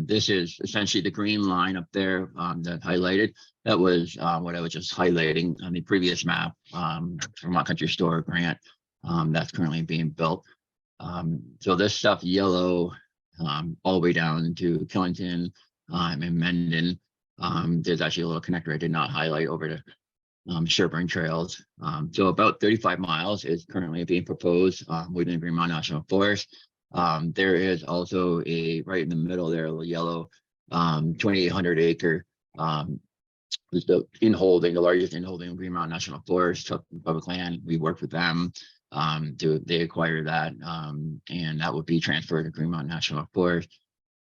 This is essentially the green line up there that highlighted. That was what I was just highlighting on the previous map, Vermont Country Store grant that's currently being built. So this stuff yellow all the way down to Killington and Mendon. There's actually a little connector I did not highlight over to Sherburne Trails. So about 35 miles is currently being proposed within Greenmount National Forest. There is also a right in the middle there, a yellow 2,800 acre the inholding, the largest inholding of Greenmount National Forest, public land. We worked with them they acquire that and that would be transferred to Greenmount National Forest.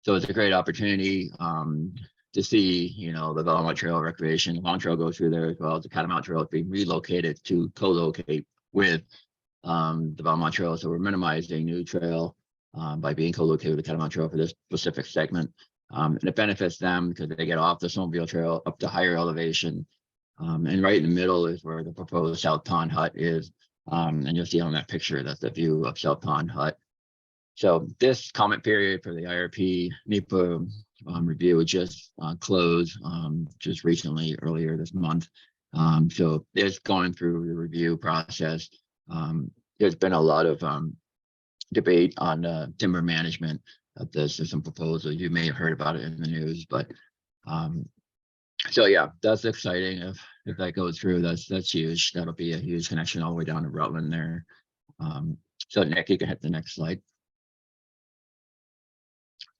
So it's a great opportunity to see, you know, the Belmont Trail recreation. The Long Trail goes through there as well. The Catamount Trail is being relocated to co-locate with the Belmont Trail. So we're minimizing new trail by being co-located with the Catamount Trail for this specific segment. And it benefits them because they get off the snowmobile trail up to higher elevation. And right in the middle is where the proposed South Pond Hut is. And you'll see on that picture, that's the view of South Pond Hut. So this comment period for the IRP NEPA review just closed just recently, earlier this month. So it's going through the review process. There's been a lot of debate on timber management of this. There's some proposals. You may have heard about it in the news, but so yeah, that's exciting. If that goes through, that's huge. That'll be a huge connection all the way down to Rutland there. So Nick, you can hit the next slide.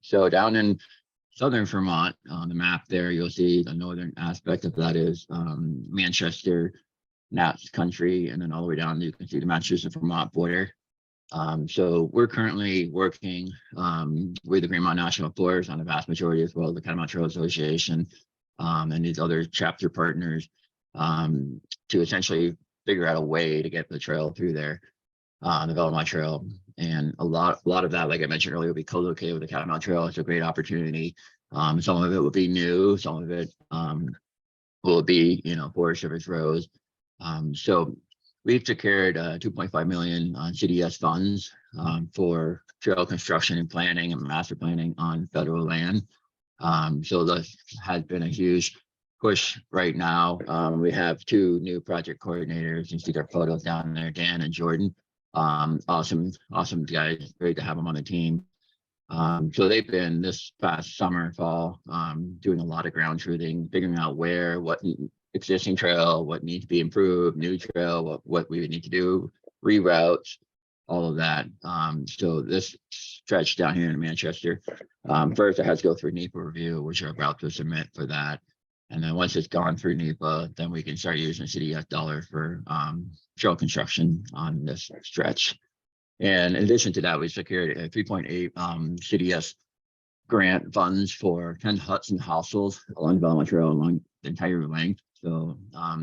So down in southern Vermont, on the map there, you'll see the northern aspect of that is Manchester, Nats Country, and then all the way down, you can see the Massachusetts-Vermont border. So we're currently working with the Greenmount National Forest on the vast majority, as well as the Catamount Trail Association and these other chapter partners to essentially figure out a way to get the trail through there, the Belmont Trail. And a lot of that, like I mentioned earlier, will be co-located with the Catamount Trail. It's a great opportunity. Some of it will be new, some of it will be, you know, Forest Service roads. So we've secured 2.5 million on CDS funds for trail construction and planning and master planning on federal land. So this has been a huge push right now. We have two new project coordinators. You see their photos down there, Dan and Jordan. Awesome guys, great to have them on the team. So they've been this past summer, fall, doing a lot of ground truthing, figuring out what existing trail, what needs to be improved, new trail, what we would need to do, reroutes, all of that. So this stretch down here in Manchester, first it has to go through NEPA review, which are about to submit for that. And then once it's gone through NEPA, then we can start using CDS dollars for trail construction on this stretch. And in addition to that, we secured a 3.8 CDS grant funds for 10 huts and hostels along the Belmont Trail along the entire length. So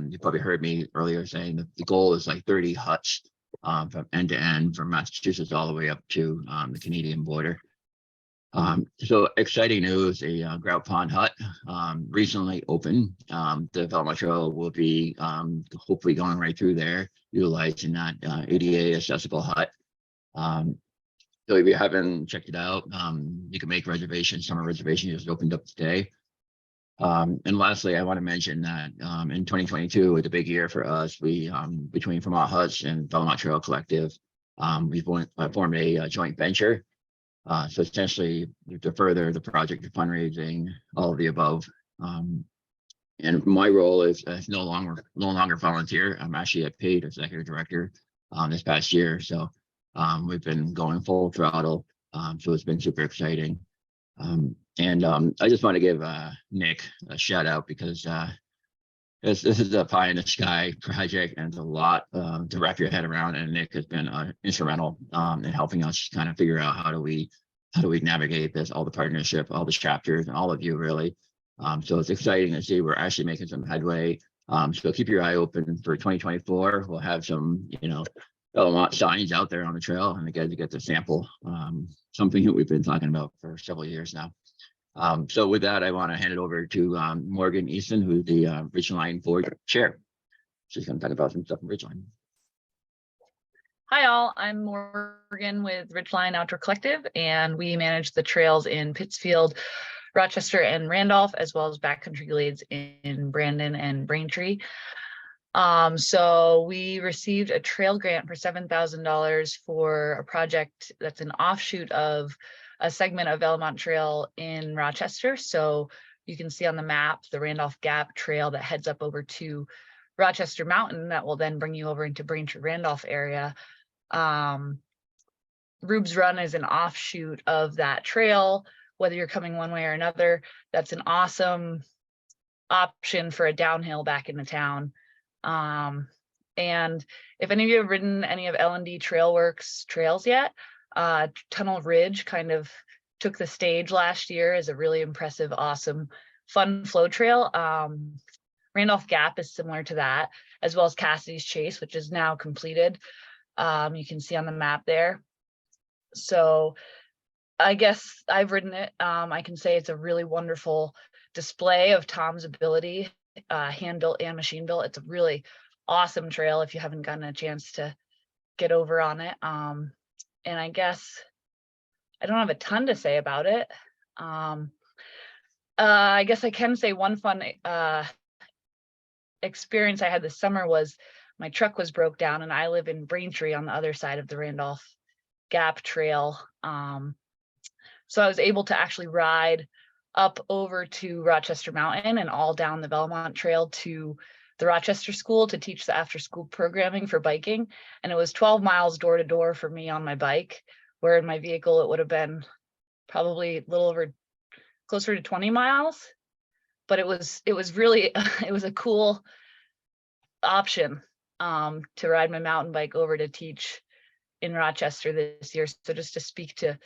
you probably heard me earlier saying that the goal is like 30 huts from end to end from Massachusetts all the way up to the Canadian border. So exciting news, a Grout Pond Hut recently opened. The Belmont Trail will be hopefully going right through there, utilizing that ADA accessible hut. So if you haven't checked it out, you can make reservations. Summer reservation just opened up today. And lastly, I want to mention that in 2022 was a big year for us. We between Vermont Huts and Belmont Trail Collective, we formed a joint venture. So essentially to further the project, of fundraising, all of the above. And my role is no longer volunteer. I'm actually a paid executive director this past year. So we've been going full throttle. So it's been super exciting. And I just want to give Nick a shout out because this is a pie in the sky project and a lot to wrap your head around. And Nick has been instrumental in helping us kind of figure out how do we navigate this, all the partnership, all the chapters, and all of you really. So it's exciting to see we're actually making some headway. So keep your eye open for 2024. We'll have some, Belmont signs out there on the trail, and again to get the sample, something that we've been talking about for several years now. So with that, I want to hand it over to Morgan Easton, who's the Ridgeline Board Chair. She's going to talk about some stuff in Ridgeline. Hi all, I'm Morgan with Ridgeline Outdoor Collective, and we manage the trails in Pittsfield, Rochester, and Randolph, as well as backcountry glades in Brandon and Braintree. So we received a trail grant for $7,000 for a project that's an offshoot of a segment of Belmont Trail in Rochester. So you can see on the map the Randolph Gap Trail that heads up over to Rochester Mountain that will then bring you over into Braintree Randolph area. Rube's Run is an offshoot of that trail, whether you're coming one way or another. That's an awesome option for a downhill back into town. And if any of you have ridden any of L&D Trailworks trails yet, Tunnel Ridge kind of took the stage last year as a really impressive, awesome, fun flow trail. Randolph Gap is similar to that, as well as Cassidy's Chase, which is now completed. You can see on the map there. So I guess I've ridden it. I can say it's a really wonderful display of Tom's ability, hand-built and machine-built. It's a really awesome trail if you haven't gotten a chance to get over on it. And I guess I don't have a ton to say about it. I guess I can say one fun experience I had this summer was my truck was broke down, and I live in Braintree on the other side of the Randolph Gap Trail. So I was able to actually ride up over to Rochester Mountain and all down the Belmont Trail to the Rochester School to teach the after school programming for biking. And it was 12 miles door to door for me on my bike, where in my vehicle it would have been probably a little over closer to 20 miles. But it was really, it was a cool option to ride my mountain bike over to teach in Rochester this year. So just to speak to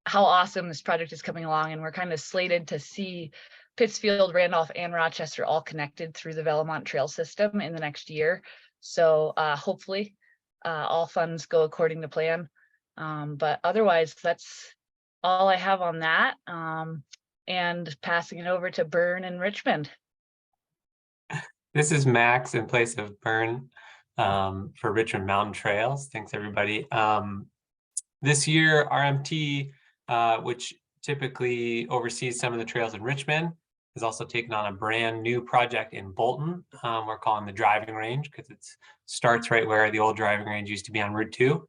how awesome this project is coming along, and we're kind of slated to see Pittsfield, Randolph, and Rochester all connected through the Belmont Trail system in the next year. So hopefully all funds go according to plan. But otherwise, that's all I have on that. And passing it over to Bern and Richmond. This is Max in place of Bern for Richmond Mountain Trails. Thanks, everybody. This year, RMT, which typically oversees some of the trails in Richmond, has also taken on a brand new project in Bolton. We're calling the driving range because it starts right where the old driving range used to be on Route 2.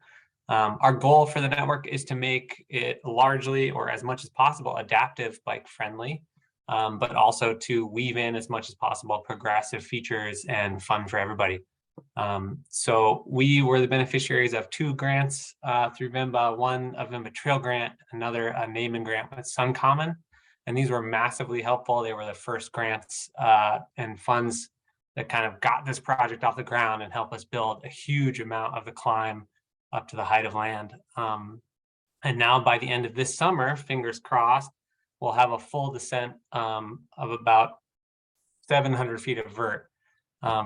Our goal for the network is to make it largely, or as much as possible, adaptive bike friendly, but also to weave in as much as possible progressive features and fun for everybody. So we were the beneficiaries of 2 grants through VMBA, one a VMBA Trail Grant, another a naming grant with Suncommon. And these were massively helpful. They were the first grants and funds that kind of got this project off the ground and helped us build a huge amount of the climb up to the height of land. And now by the end of this summer, fingers crossed, we'll have a full descent of about 700 feet of vert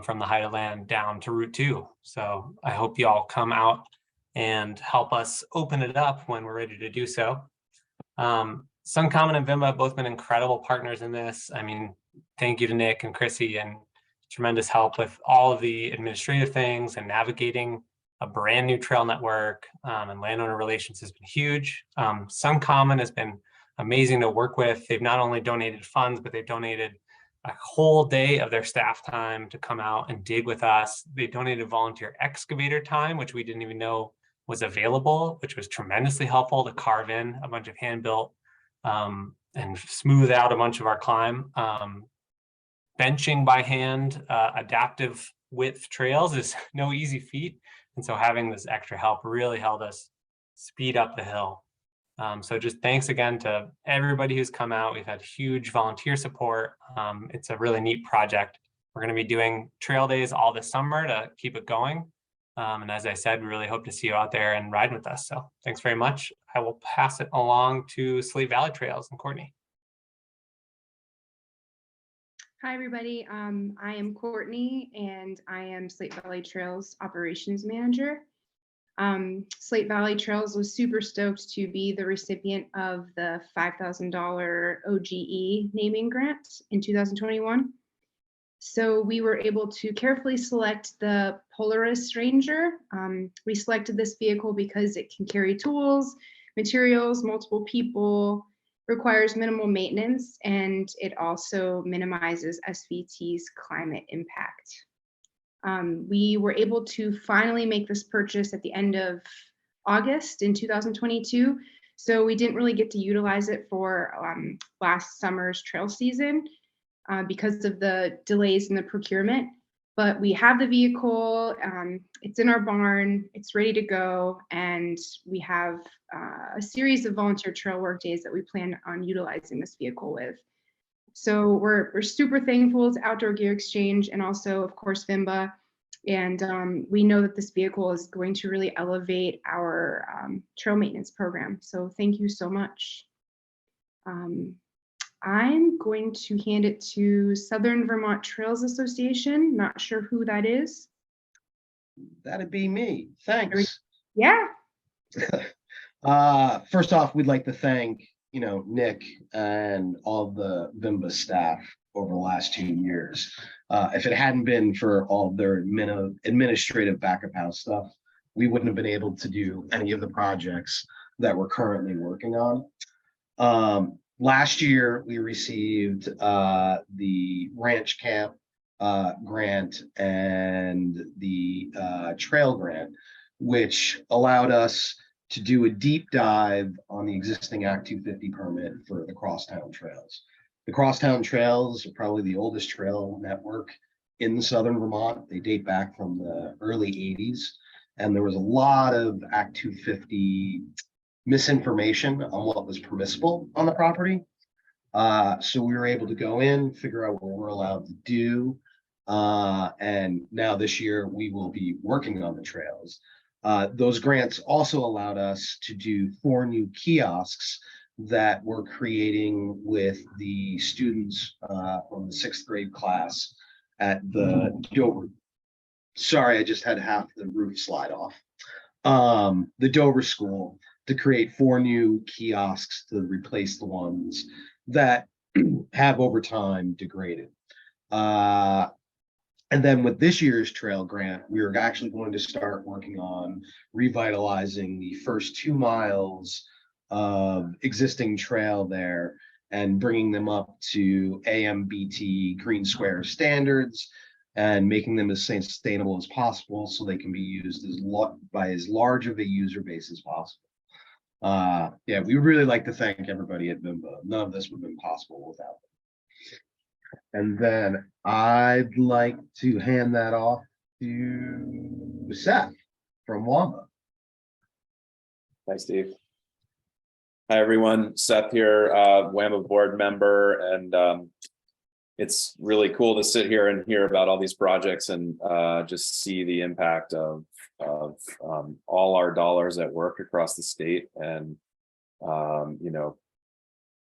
from the height of land down to Route 2. So I hope you all come out and help us open it up when we're ready to do so. Suncommon and VMBA have both been incredible partners in this. I mean, thank you to Nick and Chrissy, and tremendous help with all of the administrative things and navigating a brand new trail network, and landowner relations has been huge. Suncommon has been amazing to work with. They've not only donated funds, but they've donated a whole day of their staff time to come out and dig with us. They donated volunteer excavator time, which we didn't even know was available, which was tremendously helpful to carve in a bunch of hand-built and smooth out a bunch of our climb. Benching by hand, adaptive width trails is no easy feat. And so having this extra help really helped us speed up the hill. So just thanks again to everybody who's come out. We've had huge volunteer support. It's a really neat project. We're going to be doing trail days all this summer to keep it going. And as I said, we really hope to see you out there and ride with us. So thanks very much. I will pass it along to Slate Valley Trails and Courtney. Hi, everybody. I am Courtney, and I am Slate Valley Trails Operations Manager. Slate Valley Trails was super stoked to be the recipient of the $5,000 OGE naming grant in 2021. So we were able to carefully select the Polaris Ranger. We selected this vehicle because it can carry tools, materials, multiple people, requires minimal maintenance, and it also minimizes SVT's climate impact. We were able to finally make this purchase at the end of August in 2022. So we didn't really get to utilize it for last summer's trail season because of the delays in the procurement. But we have the vehicle, it's in our barn, it's ready to go, and we have a series of volunteer trail work days that we plan on utilizing this vehicle with. So we're super thankful to Outdoor Gear Exchange and also, of course, VMBA. And we know that this vehicle is going to really elevate our trail maintenance program. So thank you so much. I'm going to hand it to Southern Vermont Trails Association. Not sure who that is. That'd be me. Thanks. Yeah. First off, we'd like to thank, Nick and all the VMBA staff over the last 2 years. If it hadn't been for all of their administrative back of house stuff, we wouldn't have been able to do any of the projects that we're currently working on. Last year, we received the Ranch Camp grant and the trail grant, which allowed us to do a deep dive on the existing Act 250 permit for the Crosstown Trails. The Crosstown Trails are probably the oldest trail network in southern Vermont. They date back from the early 80s, and there was a lot of Act 250 misinformation on what was permissible on the property. So we were able to go in, figure out what we're allowed to do. And now this year we will be working on the trails. Those grants also allowed us to do 4 new kiosks that we're creating with the students from the 6th grade class at the Dover. Sorry, I just had half the roof slide off. The Dover School, to create 4 new kiosks to replace the ones that have over time degraded. And then with this year's trail grant, we are actually going to start working on revitalizing the first 2 miles of existing trail there and bringing them up to AMBT Green Square standards and making them as sustainable as possible so they can be used by as large of a user base as possible. Yeah, we would really like to thank everybody at VMBA. None of this would have been possible without them. And then I'd like to hand that off to Seth from WAMBA. Hi, Steve. Hi, everyone. Seth here, WAMBA board member, and it's really cool to sit here and hear about all these projects and just see the impact of all our dollars at work across the state, and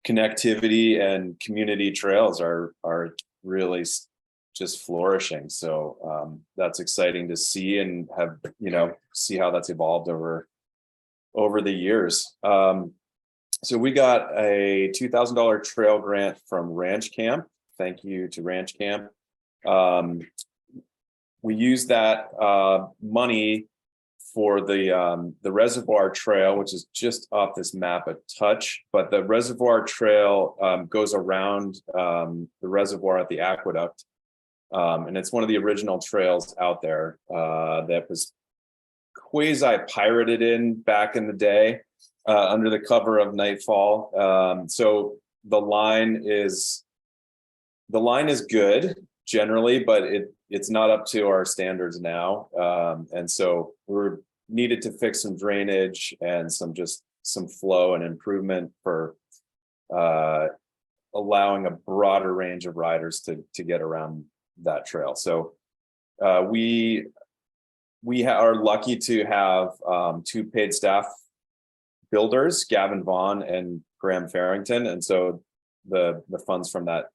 connectivity and community trails are really just flourishing. So that's exciting to see and have see how that's evolved over the years. So we got a $2,000 trail grant from Ranch Camp. Thank you to Ranch Camp. We used that money for the Reservoir Trail, which is just off this map a touch, but the Reservoir Trail goes around the reservoir at the aqueduct. And it's one of the original trails out there that was quasi-pirated in back in the day under the cover of Nightfall. So the line is good generally, but it's not up to our standards now. And so we're needed to fix some drainage and some just some flow and improvement for allowing a broader range of riders to get around that trail. So we are lucky to have two paid staff builders, Gavin Vaughn and Graham Farrington, and so the funds from that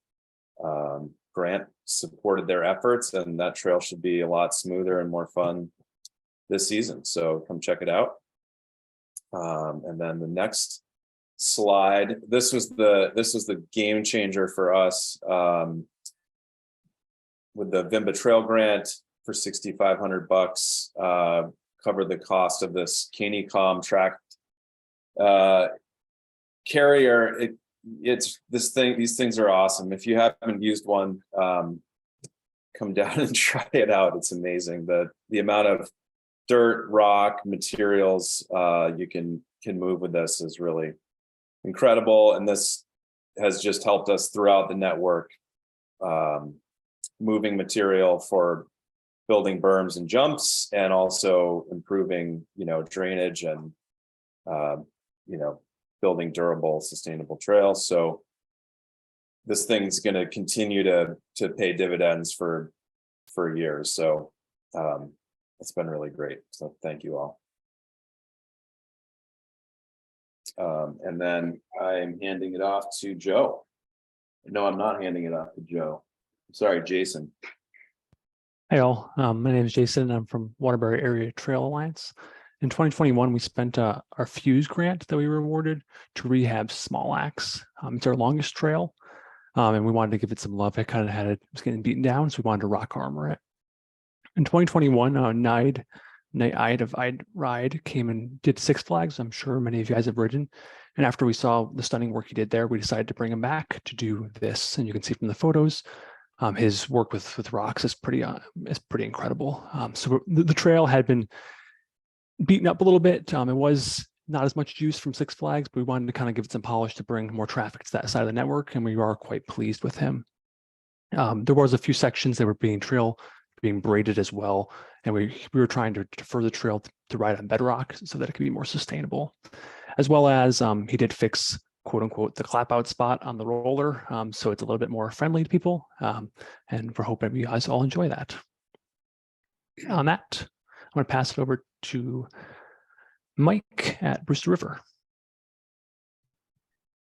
grant supported their efforts, and that trail should be a lot smoother and more fun this season. So come check it out. And then the next slide, this was the game changer for us with the VMBA Trail Grant for $6,500, covered the cost of this Canecom track carrier. It's this thing. These things are awesome. If you haven't used one, come down and try it out. It's amazing. The amount of dirt, rock, materials you can move with this is really incredible. And this has just helped us throughout the network, moving material for building berms and jumps, and also improving, drainage and, building durable, sustainable trails. So this thing's going to continue to pay dividends for years. So it's been really great. So thank you all. And then I'm handing it off to Joe. No, I'm not handing it off to Joe. Sorry, Jason. Hey all, my name is Jason and I'm from Waterbury Area Trail Alliance. In 2021, we spent our Fuse grant that we were awarded to rehab Small Axe. It's our longest trail, and we wanted to give it some love. It was getting beaten down, so we wanted to rock armor it. In 2021, Night of I'd Ride came and did Six Flags. I'm sure many of you guys have ridden. And after we saw the stunning work he did there, we decided to bring him back to do this. And you can see from the photos, his work with rocks is pretty incredible. So the trail had been beaten up a little bit. It was not as much use from Six Flags, but we wanted to kind of give it some polish to bring more traffic to that side of the network, and we are quite pleased with him. There was a few sections that were being braided as well, and we were trying to defer the trail to ride on bedrock so that it could be more sustainable, as well as he did fix, quote unquote, the clap out spot on the roller, so it's a little bit more friendly to people, and we're hoping you guys all enjoy that. On that, I'm going to pass it over to Mike at Brewster River.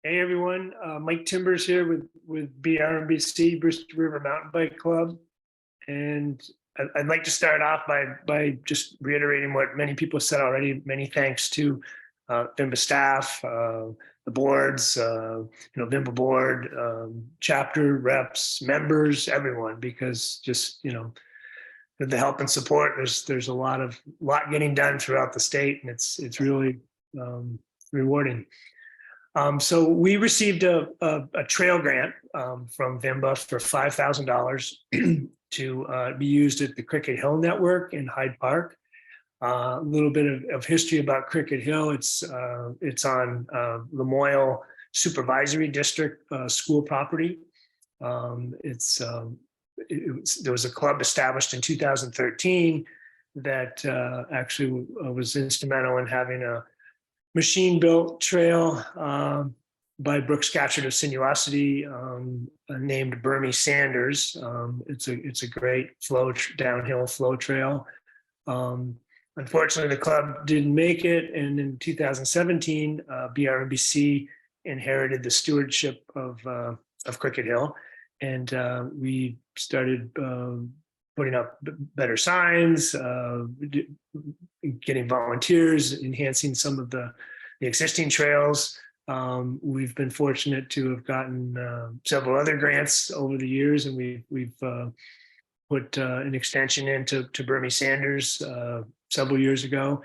Hey everyone, Mike Timbers here with BRMBC, Brewster River Mountain Bike Club. And I'd like to start off by just reiterating what many people said already. Many thanks to VMBA staff, the boards, VMBA board, chapter reps, members, everyone, because just, with the help and support, there's a lot getting done throughout the state, and it's really rewarding. So we received a trail grant from VMBA for $5,000 to be used at the Cricket Hill Network in Hyde Park. A little bit of history about Cricket Hill. It's on Lamoille Supervisory District school property. There was a club established in 2013 that actually was instrumental in having a machine-built trail by Brooks Scatcherd of Sinuosity, named Bernie Sanders. It's a great downhill flow trail. Unfortunately, the club didn't make it, and in 2017, BRMBC inherited the stewardship of Cricket Hill, and we started putting up better signs, getting volunteers, enhancing some of the existing trails. We've been fortunate to have gotten several other grants over the years, and we've put an extension into Bernie Sanders several years ago.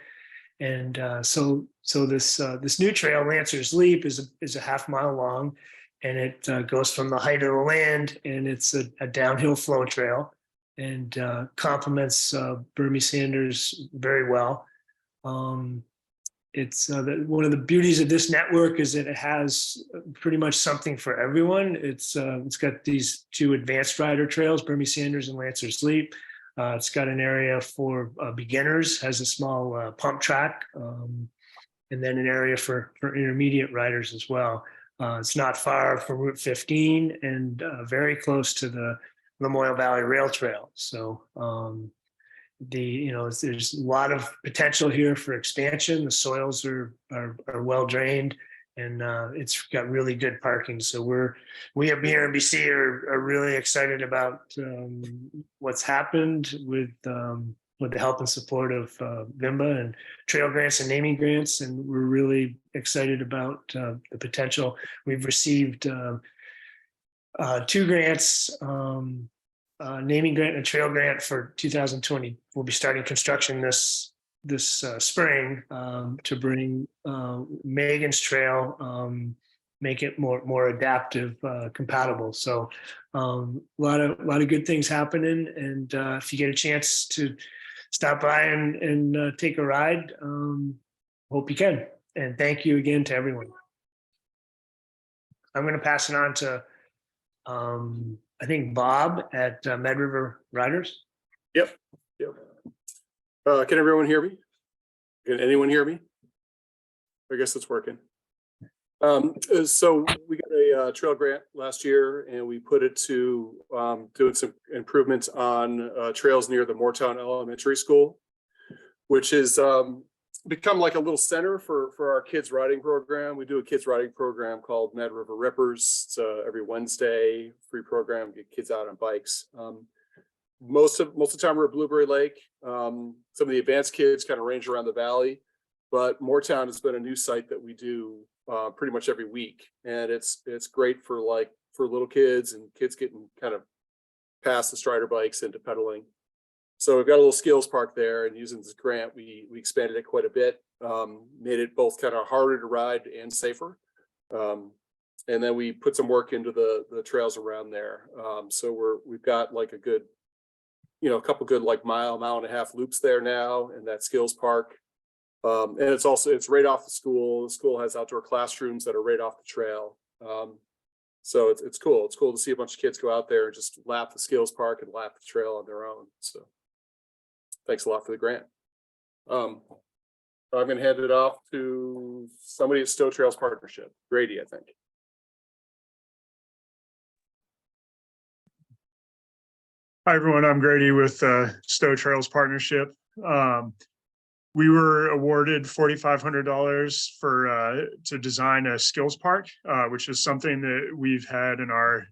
And so this new trail, Lancer's Leap, is a half-mile long, and it goes from the height of the land, and it's a downhill flow trail, and complements Bernie Sanders very well. It's one of the beauties of this network is that it has pretty much something for everyone. It's got these two advanced rider trails, Bernie Sanders and Lancer's Leap. It's got an area for beginners, has a small pump track and then an area for intermediate riders as well. It's not far from Route 15 and very close to the Lamoille Valley Rail Trail. So there's a lot of potential here for expansion. The soils are well drained, and it's got really good parking. So we at VMBA are really excited about what's happened with the help and support of VMBA and trail grants and naming grants, and we're really excited about the potential. We've received 2 grants. Naming grant and a trail grant for 2020. We'll be starting construction this spring to bring Megan's Trail, make it more adaptive, compatible. So a lot of good things happening. And if you get a chance to stop by and take a ride, hope you can. And thank you again to everyone. I'm going to pass it on to I think Bob at Med River Riders. Yep. Can everyone hear me? Can anyone hear me? I guess it's working. So we got a trail grant last year, and we put it to doing some improvements on trails near the Moortown Elementary School, which is become like a little center for our kids riding program. We do a kids riding program called Med River Rippers. It's every Wednesday, free program, get kids out on bikes. Most of the time we're at Blueberry Lake. Some of the advanced kids kind of range around the valley, but Moortown has been a new site that we do pretty much every week, and it's great for little kids and kids getting kind of past the Strider bikes into pedaling. So we've got a little skills park there, and using this grant, we expanded it quite a bit, made it both kind of harder to ride and safer. And then we put some work into the trails around there. So we've got like a good, a couple good like mile and a half loops there now in that skills park. And it's right off the school. The school has outdoor classrooms that are right off the trail. So it's cool. It's cool to see a bunch of kids go out there and just lap the skills park and lap the trail on their own. So thanks a lot for the grant. I'm going to hand it off to somebody at Stowe Trails Partnership, Grady, I think. Hi, everyone. I'm Grady with Stowe Trails Partnership. We were awarded $4,500 to design a skills park, which is something that we've had in our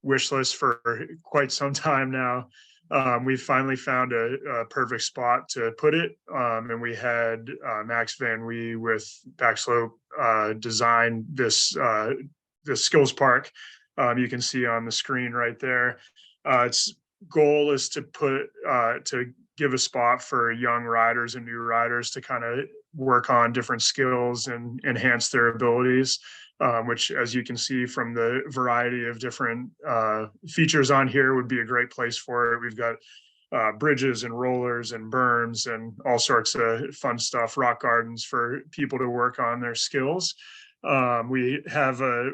wish list for quite some time now. We finally found a perfect spot to put it, and we had Max Van Wee with Backslope design this skills park. You can see on the screen right there. Its goal is to give a spot for young riders and new riders to kind of work on different skills and enhance their abilities, which, as you can see from the variety of different features on here, would be a great place for it. We've got bridges and rollers and berms and all sorts of fun stuff, rock gardens for people to work on their skills. We have a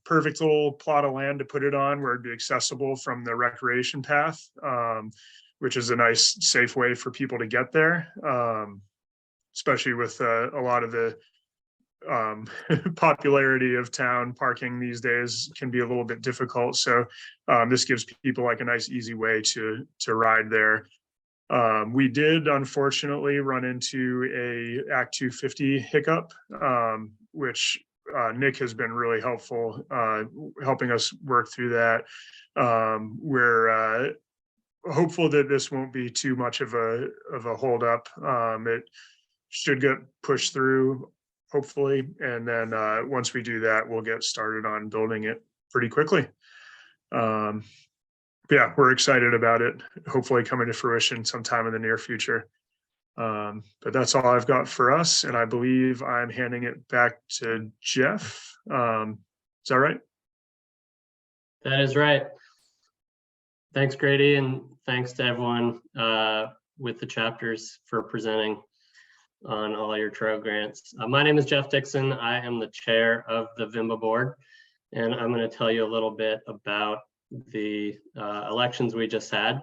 perfect little plot of land to put it on where it'd be accessible from the recreation path, which is a nice, safe way for people to get there, especially with a lot of the popularity of town parking these days can be a little bit difficult. So this gives people like a nice, easy way to ride there. We did unfortunately run into a Act 250 hiccup, which Nick has been really helpful helping us work through that. We're hopeful that this won't be too much of a holdup. It should get pushed through, hopefully, and then once we do that, we'll get started on building it pretty quickly. Yeah, we're excited about it, hopefully coming to fruition sometime in the near future. But that's all I've got for us, and I believe I'm handing it back to Jeff. Is that right? That is right. Thanks, Grady, and thanks to everyone with the chapters for presenting on all your trail grants. My name is Jeff Dixon. I am the chair of the VMBA board, and I'm going to tell you a little bit about the elections we just had.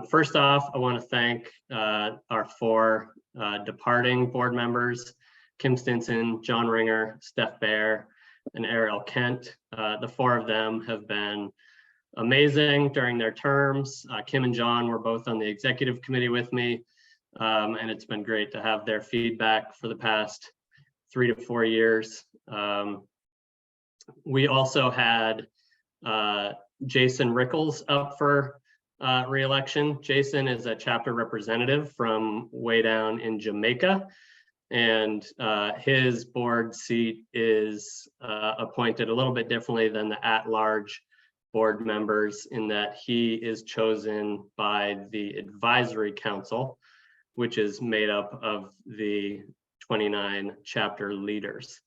First off, I want to thank our 4 departing board members. Kim Stinson, John Ringer, Steph Bear, and Ariel Kent. The four of them have been amazing during their terms. Kim and John were both on the executive committee with me, and it's been great to have their feedback for the past 3 to 4 years. We also had Jason Rickles up for re-election. Jason is a chapter representative from way down in Jamaica, and his board seat is appointed a little bit differently than the at-large board members, in that he is chosen by the advisory council, which is made up of the 29 chapter leaders.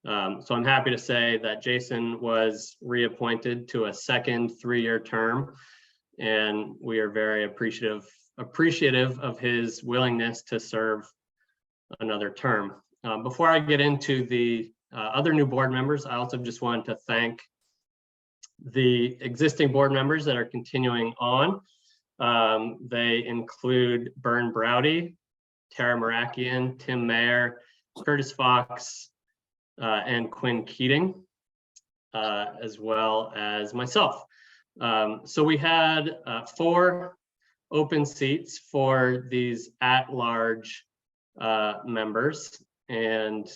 So I'm happy to say that Jason was reappointed to a second 3-year term, and we are very appreciative of his willingness to serve another term. Before I get into the other new board members, I also just wanted to thank the existing board members that are continuing on. They include Bern Browdy, Tara Marakian, Tim Mayer, Curtis Fox, and Quinn Keating, as well as myself. So we had 4 open seats for these at-large members, and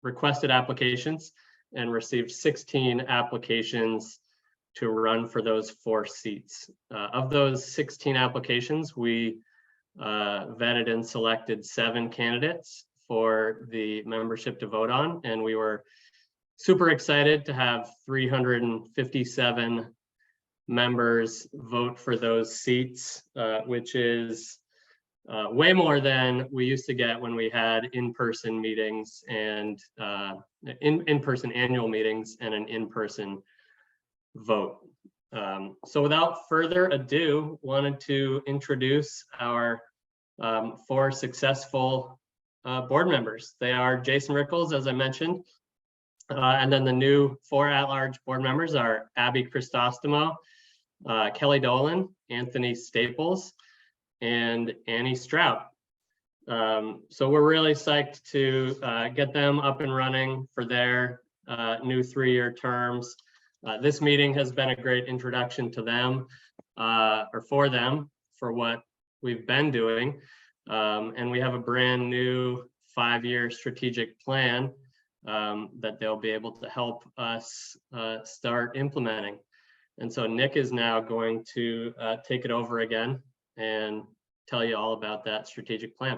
requested applications, and received 16 applications to run for those 4 seats. Of those 16 applications, we vetted and selected 7 candidates for the membership to vote on, and we were super excited to have 357 members vote for those seats, which is way more than we used to get when we had in-person meetings and in-person annual meetings and an in-person vote. So without further ado, wanted to introduce our 4 successful board members. They are Jason Rickles, as I mentioned, and then the new 4 at-large board members are Abby Christostomo, Kelly Dolan, Anthony Staples, and Annie Strout. So we're really psyched to get them up and running for their new 3-year terms. This meeting has been a great introduction to them, or for them, for what we've been doing. And we have a brand new 5-year strategic plan that they'll be able to help us start implementing. And so Nick is now going to take it over again and tell you all about that strategic plan.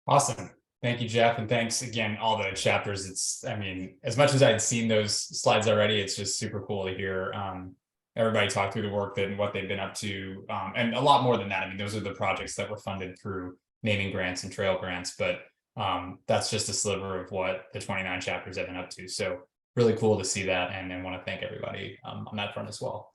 Awesome. Thank you, Jeff. And thanks again, all the chapters. I mean, as much as I'd seen those slides already, it's just super cool to hear everybody talk through the work and what they've been up to. And a lot more than that. I mean, those are the projects that were funded through naming grants and trail grants, but that's just a sliver of what the 29 chapters have been up to. So really cool to see that, and I want to thank everybody on that front as well.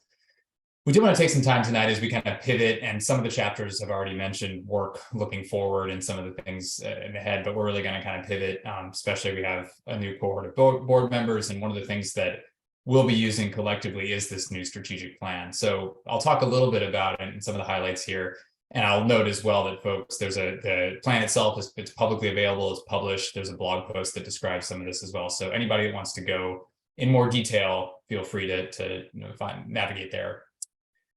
We do want to take some time tonight as we kind of pivot, and some of the chapters have already mentioned work looking forward and some of the things in the head, but we're really going to kind of pivot, especially we have a new cohort of board members, and one of the things that we'll be using collectively is this new strategic plan. So I'll talk a little bit about it and some of the highlights here. And I'll note as well that, folks, the plan itself it's publicly available, it's published. There's a blog post that describes some of this as well. So anybody that wants to go in more detail, feel free to navigate there.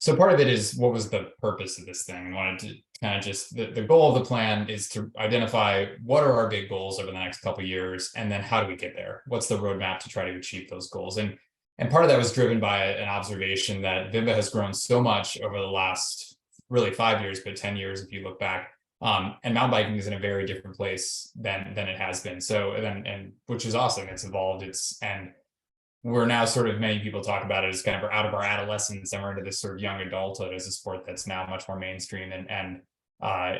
So part of it is, what was the purpose of this thing? I wanted to kind of just, the goal of the plan is to identify what are our big goals over the next couple of years, and then how do we get there? What's the roadmap to try to achieve those goals? And part of that was driven by an observation that VMBA has grown so much over the last really 5 years, but 10 years if you look back. And mountain biking is in a very different place than it has been. So and which is awesome. It's evolved. And we're now sort of, many people talk about it as kind of out of our adolescence and we're into this sort of young adulthood as a sport that's now much more mainstream and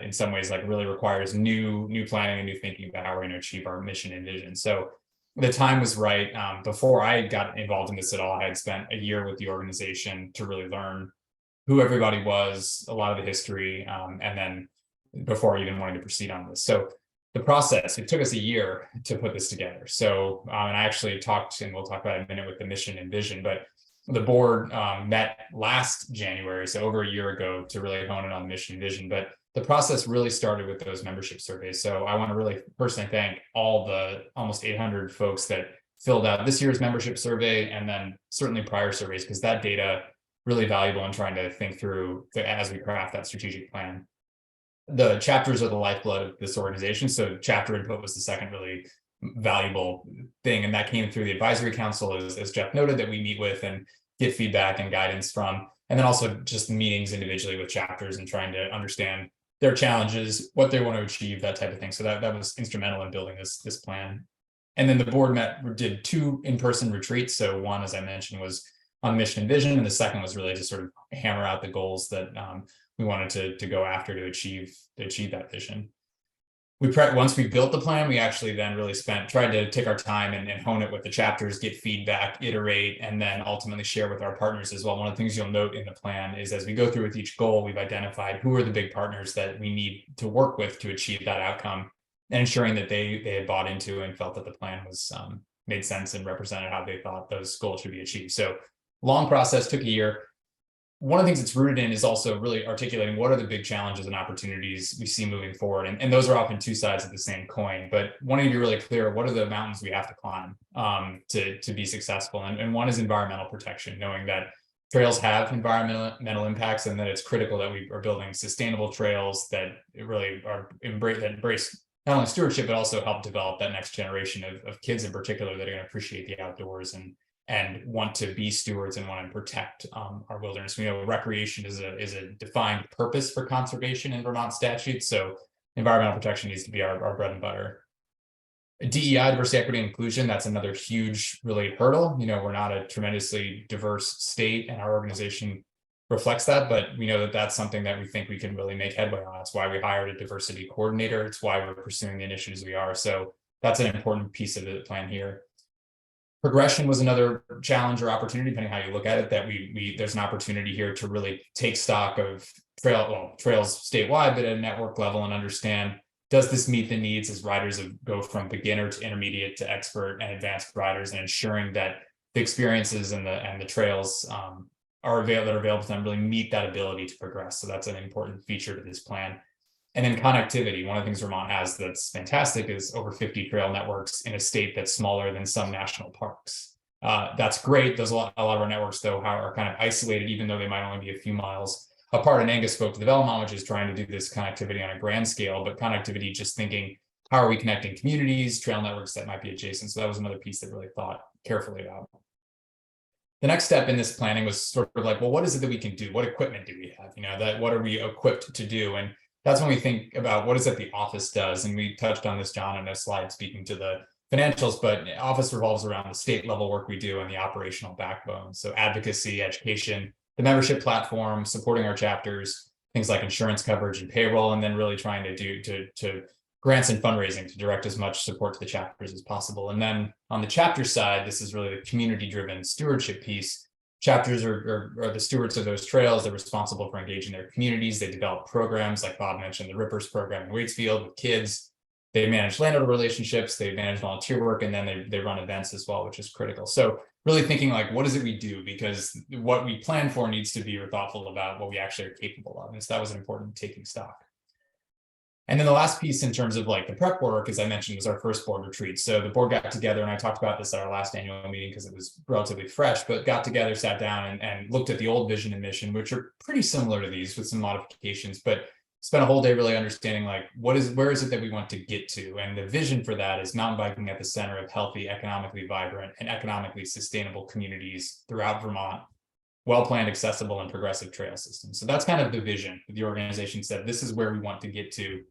in some ways like really requires new planning and new thinking about how we're going to achieve our mission and vision. So the time was right. Before I got involved in this at all, I had spent a year with the organization to really learn who everybody was, a lot of the history, and then before even wanting to proceed on this. So the process, it took us a year to put this together. So, and I actually talked, and we'll talk about it in a minute, with the mission and vision, but the board met last January, so over a year ago, to really hone in on the mission and vision. But the process really started with those membership surveys. So I want to really personally thank all the almost 800 folks that filled out this year's membership survey, and then certainly prior surveys, because that data really valuable in trying to think through as we craft that strategic plan. The chapters are the lifeblood of this organization. So chapter input was the second really valuable thing. And that came through the advisory council, as Jeff noted, that we meet with and get feedback and guidance from. And then also just meetings individually with chapters and trying to understand their challenges, what they want to achieve, that type of thing. So that was instrumental in building this plan. And then the board did 2 in-person retreats. So one, as I mentioned, was on mission and vision, and the second was really to sort of hammer out the goals that we wanted to go after to achieve that vision. Once we built the plan, we actually then really tried to take our time and hone it with the chapters, get feedback, iterate, and then ultimately share with our partners as well. One of the things you'll note in the plan is as we go through with each goal, we've identified who are the big partners that we need to work with to achieve that outcome, and ensuring that they had bought into and felt that the plan was made sense and represented how they thought those goals should be achieved. So long process, took a year. One of the things it's rooted in is also really articulating what are the big challenges and opportunities we see moving forward. And those are often 2 sides of the same coin, but wanting to be really clear, what are the mountains we have to climb to be successful? And one is environmental protection, knowing that trails have environmental impacts, and that it's critical that we are building sustainable trails that really embrace not only stewardship, but also help develop that next generation of kids in particular that are going to appreciate the outdoors and want to be stewards and want to protect our wilderness. We know recreation is a defined purpose for conservation in Vermont statutes, so environmental protection needs to be our bread and butter. DEI, diversity, equity, and inclusion, that's another huge really hurdle. We're not a tremendously diverse state, and our organization reflects that, but we know that that's something that we think we can really make headway on. That's why we hired a diversity coordinator. It's why we're pursuing the initiatives we are. So that's an important piece of the plan here. Progression was another challenge or opportunity, depending how you look at it, that there's an opportunity here to really take stock of trails statewide, but at a network level, and understand, does this meet the needs as riders go from beginner to intermediate to expert and advanced riders, and ensuring that the experiences and the trails are available to them really meet that ability to progress. So that's an important feature to this plan. And then connectivity. One of the things Vermont has that's fantastic is over 50 trail networks in a state that's smaller than some national parks. That's great. There's a lot of our networks, though, are kind of isolated, even though they might only be a few miles apart. And Angus spoke to the development, which is trying to do this connectivity on a grand scale, but connectivity, just thinking, how are we connecting communities, trail networks that might be adjacent? So that was another piece that really thought carefully about. The next step in this planning was sort of like, well, what is it that we can do? What equipment do we have? What are we equipped to do? And that's when we think about what is it the office does. And we touched on this, John, in a slide speaking to the financials, but office revolves around the state level work we do and the operational backbone. So advocacy, education, the membership platform, supporting our chapters, things like insurance coverage and payroll, and then really trying to do to grants and fundraising to direct as much support to the chapters as possible. And then on the chapter side, this is really the community-driven stewardship piece. Chapters are the stewards of those trails. They're responsible for engaging their communities. They develop programs, like Bob mentioned, the Rippers program in Waitsfield with kids. They manage landowner relationships, they manage volunteer work, and then they run events as well, which is critical. So really thinking like, what is it we do? Because what we plan for needs to be thoughtful about what we actually are capable of. And so that was an important taking stock. And then the last piece in terms of like the prep work, as I mentioned, was our first board retreat. So the board got together, and I talked about this at our last annual meeting because it was relatively fresh, but got together, sat down and looked at the old vision and mission, which are pretty similar to these with some modifications, but spent a whole day really understanding like, where is it that we want to get to? And the vision for that is mountain biking at the center of healthy, economically vibrant, and economically sustainable communities throughout Vermont, well-planned, accessible, and progressive trail systems. So that's kind of the vision. The organization said, this is where we want to get to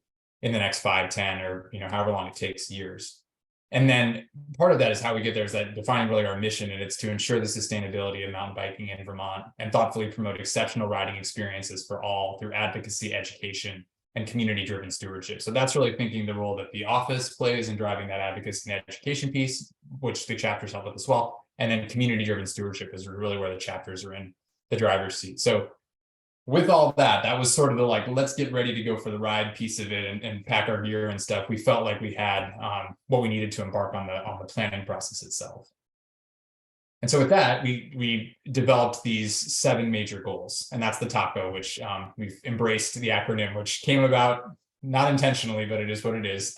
in the next 5, 10, or however long it takes years. And then part of that is how we get there is that defining really our mission, and it's to ensure the sustainability of mountain biking in Vermont and thoughtfully promote exceptional riding experiences for all through advocacy, education, and community-driven stewardship. So that's really thinking the role that the office plays in driving that advocacy and education piece, which the chapters help with as well. And then community-driven stewardship is really where the chapters are in the driver's seat. So with all that was sort of the like, let's get ready to go for the ride piece of it and pack our gear and stuff. We felt like we had what we needed to embark on the planning process itself. And so with that, we developed these 7 major goals, and that's the TACO, which we've embraced the acronym, which came about not intentionally, but it is what it is.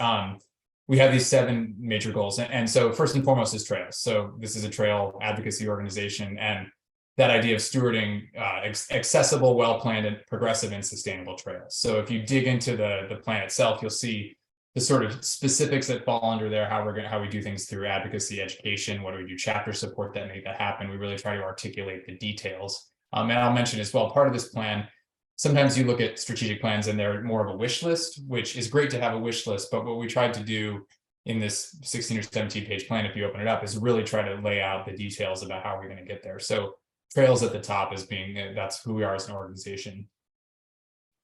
We have these 7 major goals. And so first and foremost is trails. So this is a trail advocacy organization, and that idea of stewarding accessible, well-planned, and progressive and sustainable trails. So if you dig into the plan itself, you'll see the sort of specifics that fall under there, how we do things through advocacy, education, what do we do, chapter support that make that happen. We really try to articulate the details. And I'll mention as well, part of this plan, sometimes you look at strategic plans and they're more of a wish list, which is great to have a wish list. But what we tried to do in this 16 or 17 page plan, if you open it up, is really try to lay out the details about how we're going to get there. So trails at the top as being, that's who we are as an organization.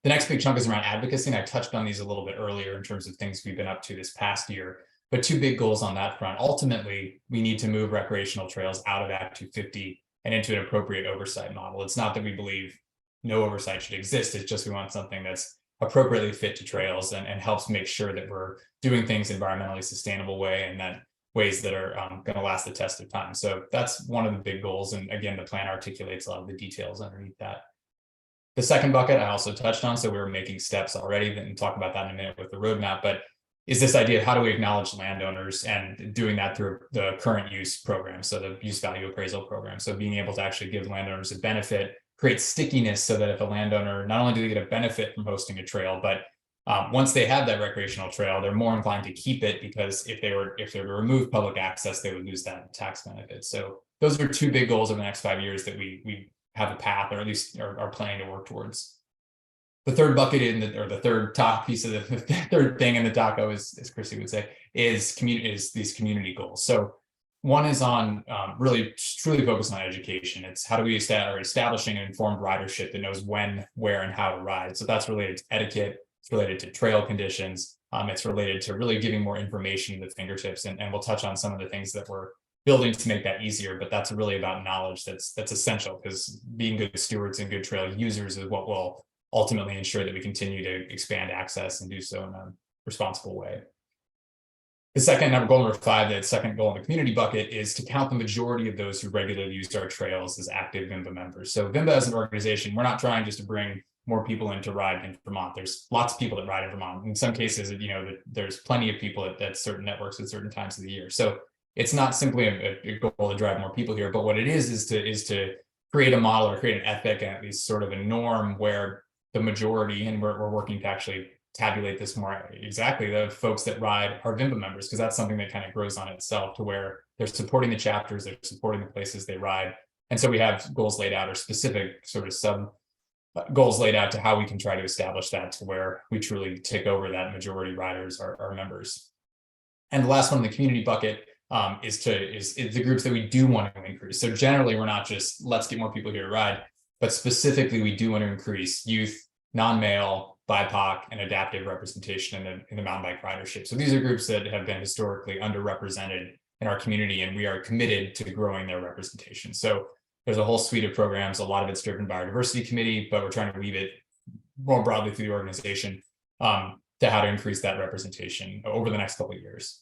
The next big chunk is around advocacy, and I touched on these a little bit earlier in terms of things we've been up to this past year, but 2 big goals on that front. Ultimately, we need to move recreational trails out of Act 250 and into an appropriate oversight model. It's not that we believe no oversight should exist, it's just we want something that's appropriately fit to trails and helps make sure that we're doing things environmentally sustainable way, and that ways that are going to last the test of time. So that's one of the big goals. And again, the plan articulates a lot of the details underneath that. The second bucket I also touched on, so we were making steps already, and talk about that in a minute with the roadmap, but is this idea of how do we acknowledge landowners, and doing that through the current use program, so the use value appraisal program. So being able to actually give landowners a benefit, create stickiness, so that if a landowner, not only do they get a benefit from hosting a trail, but once they have that recreational trail, they're more inclined to keep it, because if they were to remove public access, they would lose that tax benefit. So those are 2 big goals over the next 5 years that we have a path, or at least are planning to work towards. The third bucket or the third top piece of the third thing in the TACO, as Chrissy would say, is these community goals. So one is on really truly focused on education. It's how do we establishing an informed ridership that knows when, where, and how to ride. So that's related to etiquette. It's related to trail conditions. It's related to really giving more information at the fingertips, and we'll touch on some of the things that we're building to make that easier, but that's really about knowledge that's essential, because being good stewards and good trail users is what will ultimately ensure that we continue to expand access and do so in a responsible way. The second goal, number 5, the second goal in the community bucket, is to count the majority of those who regularly use our trails as active VMBA members. So VMBA as an organization, we're not trying just to bring more people in to ride in Vermont. There's lots of people that ride in Vermont. In some cases, there's plenty of people at certain networks at certain times of the year. So it's not simply a goal to drive more people here, but what it is to create a model, or create an ethic, and at least sort of a norm where the majority, and we're working to actually tabulate this more exactly, the folks that ride are VMBA members, because that's something that kind of grows on itself, to where they're supporting the chapters, they're supporting the places they ride. And so we have goals laid out, or specific sort of sub goals laid out, to how we can try to establish that to where we truly take over that majority riders are members. And the last one in the community bucket is the groups that we do want to increase. So generally, we're not just let's get more people here to ride, but specifically we do want to increase youth, non-male, BIPOC, and adaptive representation in the mountain bike ridership. So these are groups that have been historically underrepresented in our community, and we are committed to growing their representation. So there's a whole suite of programs. A lot of it's driven by our diversity committee, but we're trying to weave it more broadly through the organization to how to increase that representation over the next couple of years.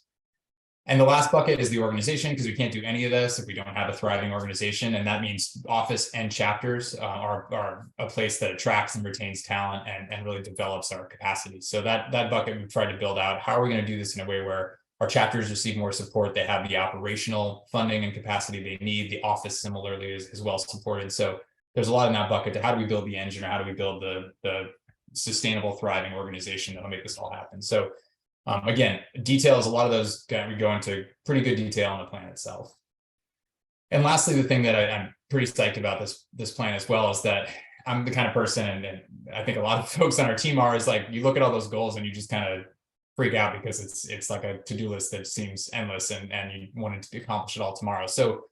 And the last bucket is the organization, because we can't do any of this if we don't have a thriving organization. And that means office and chapters are a place that attracts and retains talent and really develops our capacity. So that bucket we've tried to build out. How are we going to do this in a way where our chapters receive more support? They have the operational funding and capacity they need. The office similarly is well supported. So there's a lot in that bucket to how do we build the engine, or how do we build the sustainable, thriving organization that'll make this all happen. So again, details, a lot of those we go into pretty good detail in the plan itself. And lastly, the thing that I'm pretty psyched about this plan as well is that I'm the kind of person, and I think a lot of folks on our team are, is like, you look at all those goals and you just kind of freak out, because it's like a to-do list that seems endless, and you want to accomplish it all tomorrow. So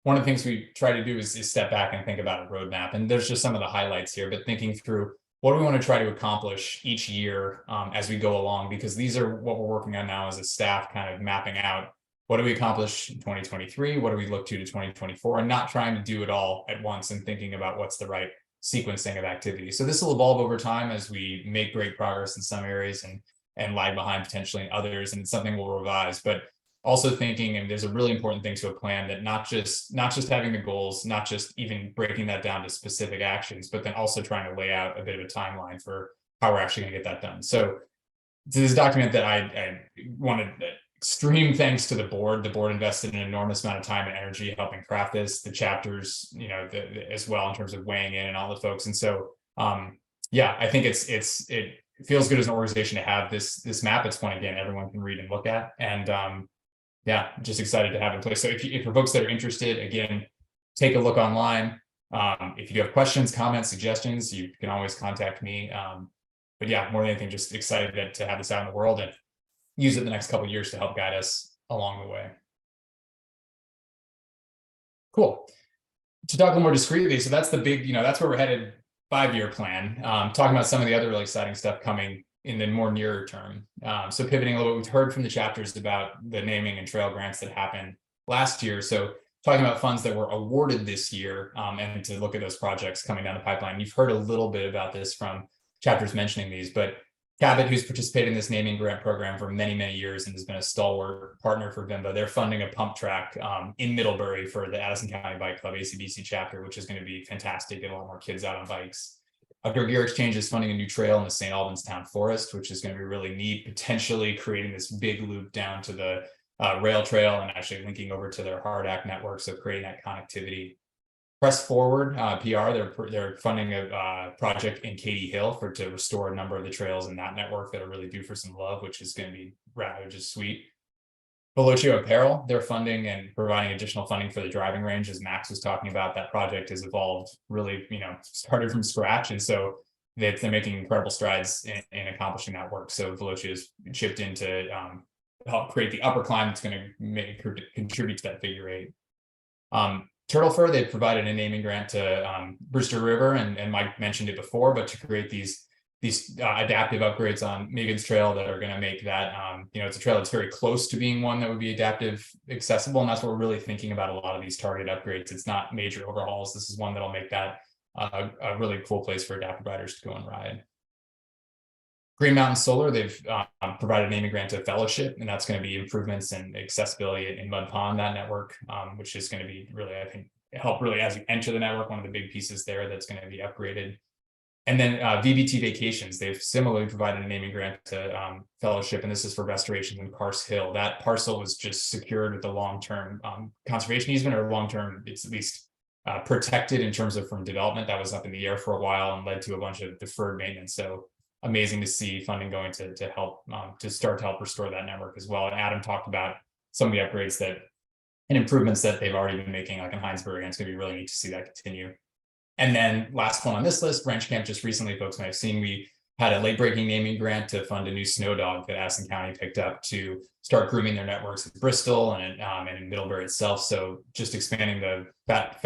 one of the things we try to do is step back and think about a roadmap. And there's just some of the highlights here, but thinking through what do we want to try to accomplish each year as we go along, because these are what we're working on now as a staff, kind of mapping out what do we accomplish in 2023, what do we look to 2024, and not trying to do it all at once, and thinking about what's the right sequencing of activity. So this will evolve over time as we make great progress in some areas and lag behind potentially in others, and it's something we'll revise. But also thinking, and there's a really important thing to a plan, that not just having the goals, not just even breaking that down to specific actions, but then also trying to lay out a bit of a timeline for how we're actually going to get that done. So this document that I wanted, extreme thanks to the board. The board invested an enormous amount of time and energy helping craft this, the chapters, you know, as well, in terms of weighing in and all the folks. And so, yeah, I think it feels good as an organization to have this map. It's one, again, everyone can read and look at. And yeah, just excited to have it in place. So if for folks that are interested, again, take a look online. If you have questions, comments, suggestions, you can always contact me. But yeah, more than anything, just excited to have this out in the world and use it the next couple of years to help guide us along the way. Cool. To talk a little more discreetly, so that's the big, you know, that's where we're headed 5-year plan. Talking about some of the other really exciting stuff coming in the more nearer term. So pivoting a little bit, we've heard from the chapters about the naming and trail grants that happened last year. So talking about funds that were awarded this year, and to look at those projects coming down the pipeline. You've heard a little bit about this from chapters mentioning these, but Cabot, who's participated in this naming grant program for many, many years and has been a stalwart partner for VMBA, they're funding a pump track in Middlebury for the Addison County Bike Club ACBC chapter, which is going to be fantastic, get a lot more kids out on bikes. Outdoor Gear Exchange is funding a new trail in the St. Albans Town Forest, which is going to be really neat, potentially creating this big loop down to the rail trail and actually linking over to their hard act network, so creating that connectivity. Press Forward PR, they're funding a project in Katy Hill to restore a number of the trails in that network that are really due for some love, which is going to be rather just sweet. Velocio Apparel, they're funding and providing additional funding for the driving range. As Max was talking about, that project has evolved really, you know, started from scratch. And so they're making incredible strides in accomplishing that work. So Velocio has chipped in to help create the upper climb that's going to contribute to that figure 8. Turtle Fur, they've provided a naming grant to Brewster River, and Mike mentioned it before, but to create these adaptive upgrades on Megan's Trail that are going to make that, you know, it's a trail that's very close to being one that would be adaptive accessible. And that's what we're really thinking about a lot of these targeted upgrades. It's not major overhauls. This is one that'll make that a really cool place for adaptive riders to go and ride. Green Mountain Solar, they've provided a naming grant to Fellowship, and that's going to be improvements in accessibility in Mud Pond, that network, which is going to be really, I think, help really as you enter the network, one of the big pieces there that's going to be upgraded. And then VBT Vacations, they've similarly provided a naming grant to Fellowship, and this is for restorations in Cars Hill. That parcel was just secured with the long-term conservation easement, or long-term, it's at least protected in terms of from development. That was up in the air for a while and led to a bunch of deferred maintenance. So amazing to see funding going to help to start to help restore that network as well. And Adam talked about some of the upgrades that and improvements that they've already been making, like in Heinsberg, and it's going to be really neat to see that continue. And then last one on this list, Branch Camp, just recently, folks might have seen, we had a late breaking naming grant to fund a new snow dog that Addison County picked up to start grooming their networks in Bristol and in Middlebury itself. So just expanding the fat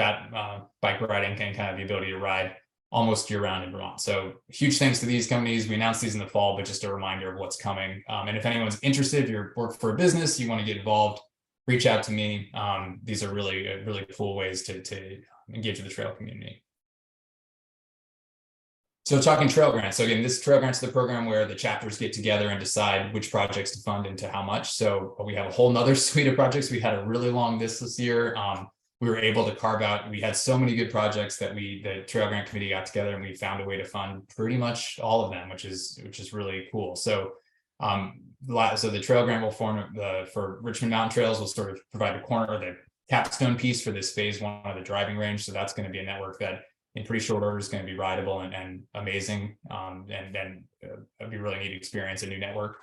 bike riding and kind of the ability to ride almost year round in Vermont. So huge thanks to these companies. We announced these in the fall, but just a reminder of what's coming. And if anyone's interested, if you work for a business, you want to get involved, reach out to me. These are really cool ways to engage with the trail community. So talking trail grants. So again, this trail grants is the program where the chapters get together and decide which projects to fund and to how much. So we have a whole nother suite of projects. We had a really long list this year. We were able to carve out, we had so many good projects that the trail grant committee got together and we found a way to fund pretty much all of them, which is really cool. So so the trail grant will form for Richmond Mountain Trails will sort of provide the corner or the capstone piece for this phase 1 of the driving range. So that's going to be a network that in pretty short order is going to be rideable and amazing. And then it'll be a really neat experience, a new network.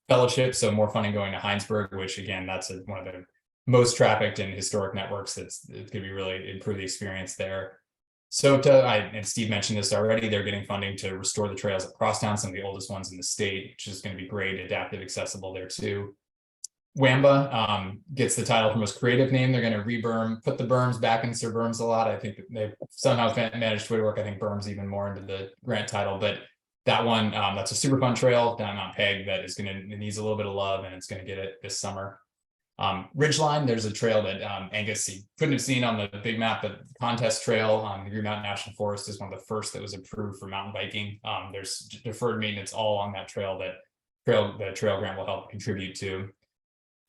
Fellowship, so more funding going to Heinsberg, which again, that's one of the most trafficked and historic networks. It's going to be really improve the experience there. SOTA, and Steve mentioned this already, they're getting funding to restore the trails at Crosstown, some of the oldest ones in the state, which is going to be great, adaptive, accessible there too. WAMBA gets the title for most creative name. They're going to re-berm, put the berms back in Sir Berms a lot. I think they've somehow managed to work, I think, berms even more into the grant title, but that one, that's a super fun trail down Mount Peg that is going to, it needs a little bit of love, and it's going to get it this summer. Ridgeline, there's a trail that Angus, you couldn't have seen on the big map, but Contest Trail on the Green Mountain National Forest is one of the first that was approved for mountain biking. There's deferred maintenance all along that trail that the trail grant will help contribute to.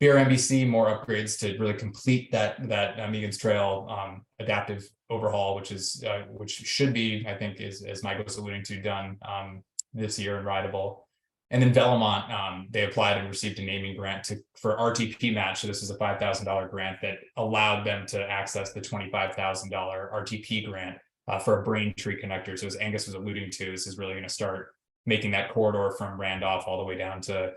VMBA, more upgrades to really complete that Megan's Trail adaptive overhaul, which should be, I think, as Mike was alluding to, done this year and rideable. And then Velomont, they applied and received a naming grant for RTP match. So this is a $5,000 grant that allowed them to access the $25,000 RTP grant for a Braintree connector. So as Angus was alluding to, this is really going to start making that corridor from Randolph all the way down to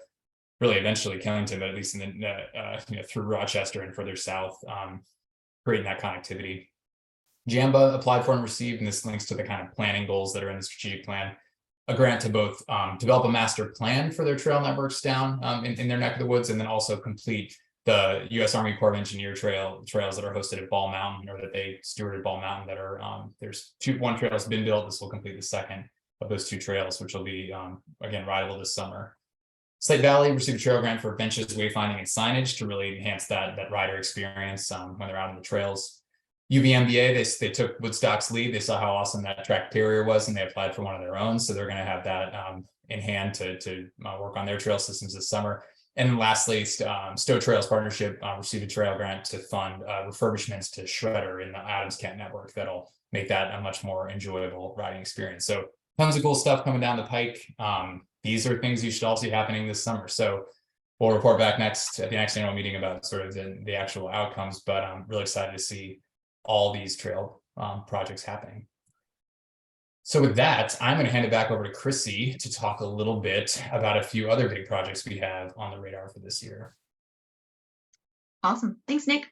really eventually Killington, but at least in the through Rochester and further south, creating that connectivity. JAMBA applied for and received, and this links to the kind of planning goals that are in the strategic plan, a grant to both develop a master plan for their trail networks down in their neck of the woods, and then also complete the U.S. Army Corps of Engineer trails that are hosted at Ball Mountain, or that they stewarded Ball Mountain, that are there's one trail has been built. This will complete the second of those two trails, which will be again rideable this summer. Slate Valley received a trail grant for benches, wayfinding, and signage to really enhance that rider experience when they're out on the trails. VMBA, they took Woodstock's lead. They saw how awesome that track carrier was, and they applied for one of their own. So they're going to have that in hand to work on their trail systems this summer. And then lastly, Stowe Trails Partnership received a trail grant to fund refurbishments to Shredder in the Adams Kent network that'll make that a much more enjoyable riding experience. So tons of cool stuff coming down the pike. These are things you should all see happening this summer. So we'll report back at the next annual meeting about sort of the actual outcomes, but I'm really excited to see all these trail projects happening. So with that, I'm going to hand it back over to Chrissy to talk a little bit about a few other big projects we have on the radar for this year. Awesome. Thanks, Nick.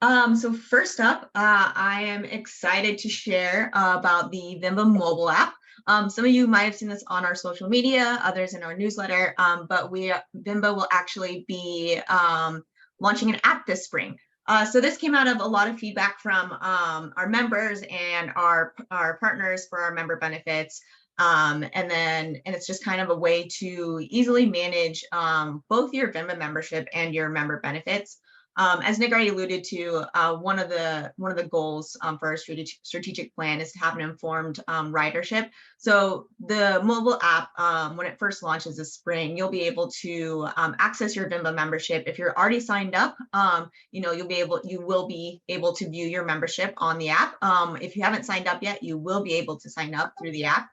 So first up, I am excited to share about the VMBA mobile app. Some of you might have seen this on our social media, others in our newsletter, but VMBA will actually be launching an app this spring. So this came out of a lot of feedback from our members and our partners for our member benefits. And it's just kind of a way to easily manage both your VMBA membership and your member benefits. As Nick already alluded to, one of the goals for our strategic plan is to have an informed ridership. So the mobile app, when it first launches this spring, you'll be able to access your VMBA membership. If you're already signed up, you will be able to view your membership on the app. If you haven't signed up yet, you will be able to sign up through the app.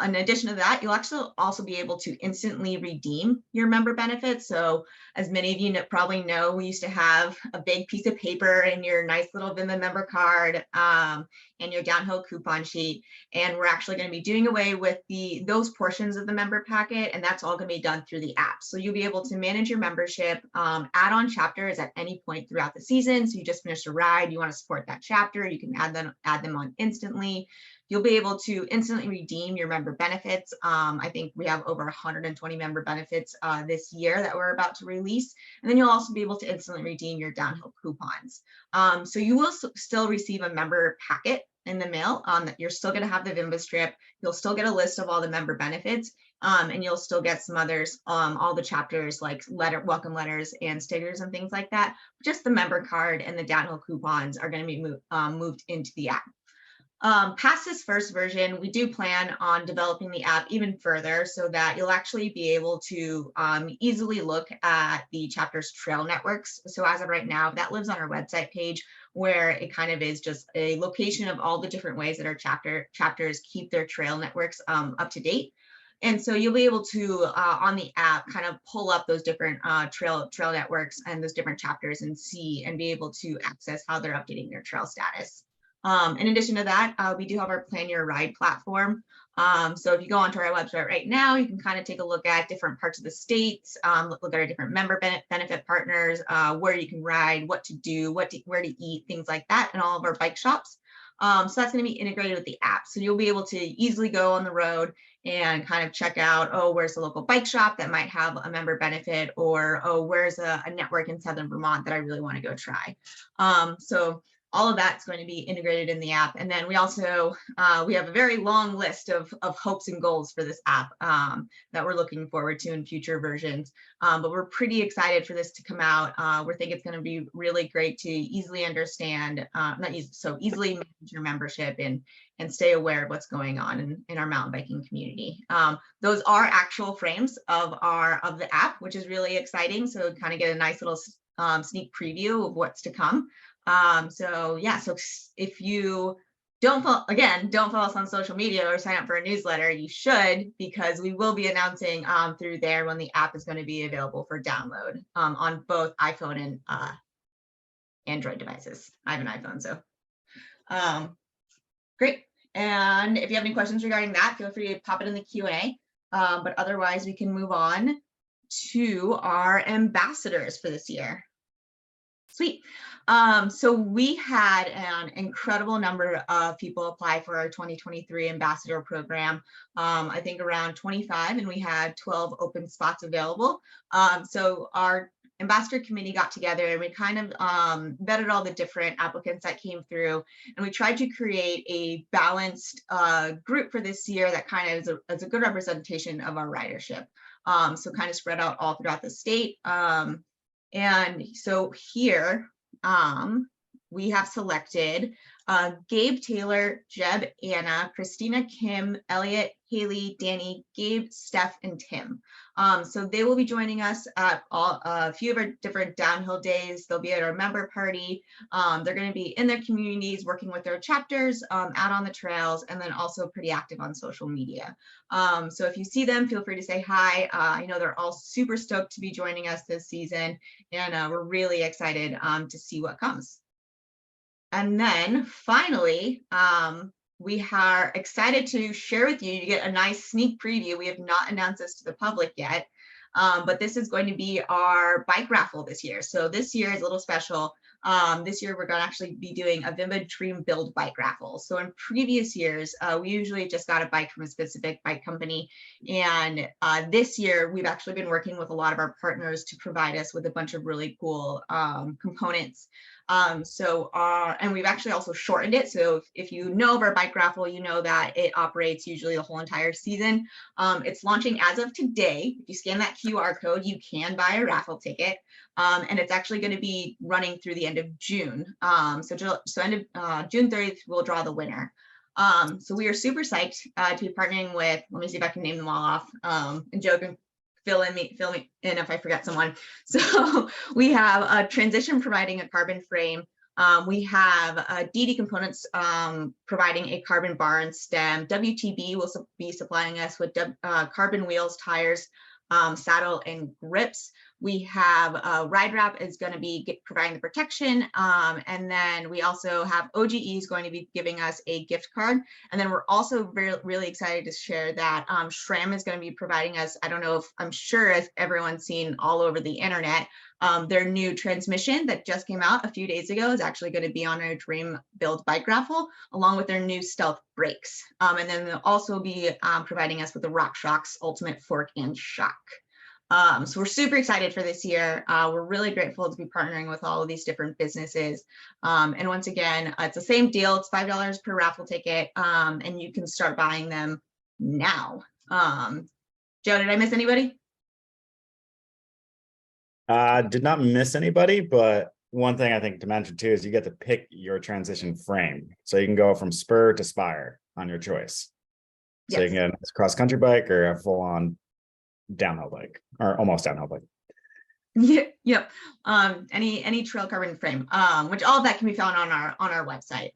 In addition to that, you'll actually also be able to instantly redeem your member benefits. So as many of you probably know, we used to have a big piece of paper in your nice little VMBA member card and your downhill coupon sheet. And we're actually going to be doing away with those portions of the member packet, and that's all going to be done through the app. So you'll be able to manage your membership, add on chapters at any point throughout the season. So you just finished a ride, you want to support that chapter, you can add them on instantly. You'll be able to instantly redeem your member benefits. I think we have over 120 member benefits this year that we're about to release. And then you'll also be able to instantly redeem your downhill coupons. So you will still receive a member packet in the mail that you're still going to have the VMBA strip. You'll still get a list of all the member benefits, and you'll still get some others, all the chapters like welcome letters and stickers and things like that. Just the member card and the downhill coupons are going to be moved into the app. Past this first version, we do plan on developing the app even further so that you'll actually be able to easily look at the chapter's trail networks. So as of right now, that lives on our website page, where it kind of is just a location of all the different ways that our chapters keep their trail networks up to date. And so you'll be able to, on the app, kind of pull up those different trail networks and those different chapters and see and be able to access how they're updating their trail status. In addition to that, we do have our Plan Your Ride platform. So if you go onto our website right now, you can kind of take a look at different parts of the states, look at our different member benefit partners, where you can ride, what to do, where to eat, things like that, and all of our bike shops. So that's going to be integrated with the app. So you'll be able to easily go on the road and kind of check out, oh, where's the local bike shop that might have a member benefit, or, oh, where's a network in Southern Vermont that I really want to go try. So all of that's going to be integrated in the app. And then we also, we have a very long list of hopes and goals for this app that we're looking forward to in future versions. But we're pretty excited for this to come out. We think it's going to be really great to easily understand, easily manage your membership and stay aware of what's going on in our mountain biking community. Those are actual frames of the app, which is really exciting. So kind of get a nice little sneak preview of what's to come. So if you don't follow us on social media or sign up for a newsletter, you should, because we will be announcing through there when the app is going to be available for download on both iPhone and Android devices. I have an iPhone, so great. And if you have any questions regarding that, feel free to pop it in the Q&A. But otherwise, we can move on to our ambassadors for this year. Sweet. So we had an incredible number of people apply for our 2023 ambassador program. I think around 25, and we had 12 open spots available. So our ambassador committee got together and we kind of vetted all the different applicants that came through, and we tried to create a balanced group for this year that kind of is a good representation of our ridership. So kind of spread out all throughout the state. And so here we have selected Gabe, Taylor, Jeb, Anna, Christina, Kim, Elliot, Haley, Danny, Gabe, Steph, and Tim. So they will be joining us at a few of our different downhill days. They'll be at our member party. They're going to be in their communities, working with their chapters, out on the trails, and then also pretty active on social media. So if you see them, feel free to say hi. I know they're all super stoked to be joining us this season, and we're really excited to see what comes. And then finally, we are excited to share with you, get a nice sneak preview. We have not announced this to the public yet, but this is going to be our bike raffle this year. So this year is a little special. This year, we're going to actually be doing a VMBA Dream Build bike raffle. So in previous years, we usually just got a bike from a specific bike company. And this year, we've actually been working with a lot of our partners to provide us with a bunch of really cool components. And we've actually also shortened it. So if you know of our bike raffle, you know that it operates usually the whole entire season. It's launching as of today. If you scan that QR code, you can buy a raffle ticket. And it's actually going to be running through the end of June. So end of June 30th, we'll draw the winner. So we are super psyched to be partnering with, let me see if I can name them all off. And Joe can fill me in if I forget someone. So we have Transition providing a carbon frame. We have DD Components providing a carbon bar and stem. WTB will be supplying us with carbon wheels, tires, saddle, and grips. We have Ride Wrap is going to be providing the protection. And then we also have OGE is going to be giving us a gift card. And then we're also really excited to share that SRAM is going to be providing us, I don't know if I'm sure as everyone's seen all over the internet, their new transmission that just came out a few days ago is actually going to be on our Dream Build bike raffle, along with their new stealth brakes. And then they'll also be providing us with the RockShox Ultimate Fork and Shock. So we're super excited for this year. We're really grateful to be partnering with all of these different businesses. And once again, it's the same deal. It's $5 per raffle ticket, and you can start buying them now. Joe, did I miss anybody? Did not miss anybody, but one thing I think to mention too is you get to pick your transition frame. So you can go from spur to spire on your choice. So you can get a cross-country bike or a full-on downhill bike, or almost downhill bike. Yep. Any trail carbon frame, which all of that can be found on our website.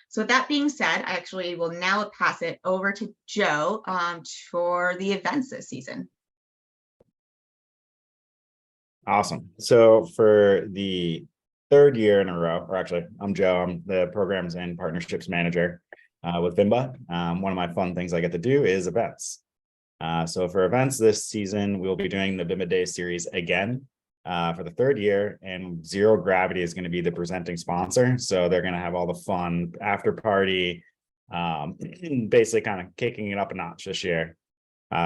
So with that being said, I actually will now pass it over to Joe for the events this season. Awesome. So for the third year in a row, or actually, I'm Joe. I'm the programs and partnerships manager with VMBA. One of my fun things I get to do is events. So for events this season, we'll be doing the VMBA Day series again for the third year, and Zero Gravity is going to be the presenting sponsor. So they're going to have all the fun after party, basically kind of kicking it up a notch this year.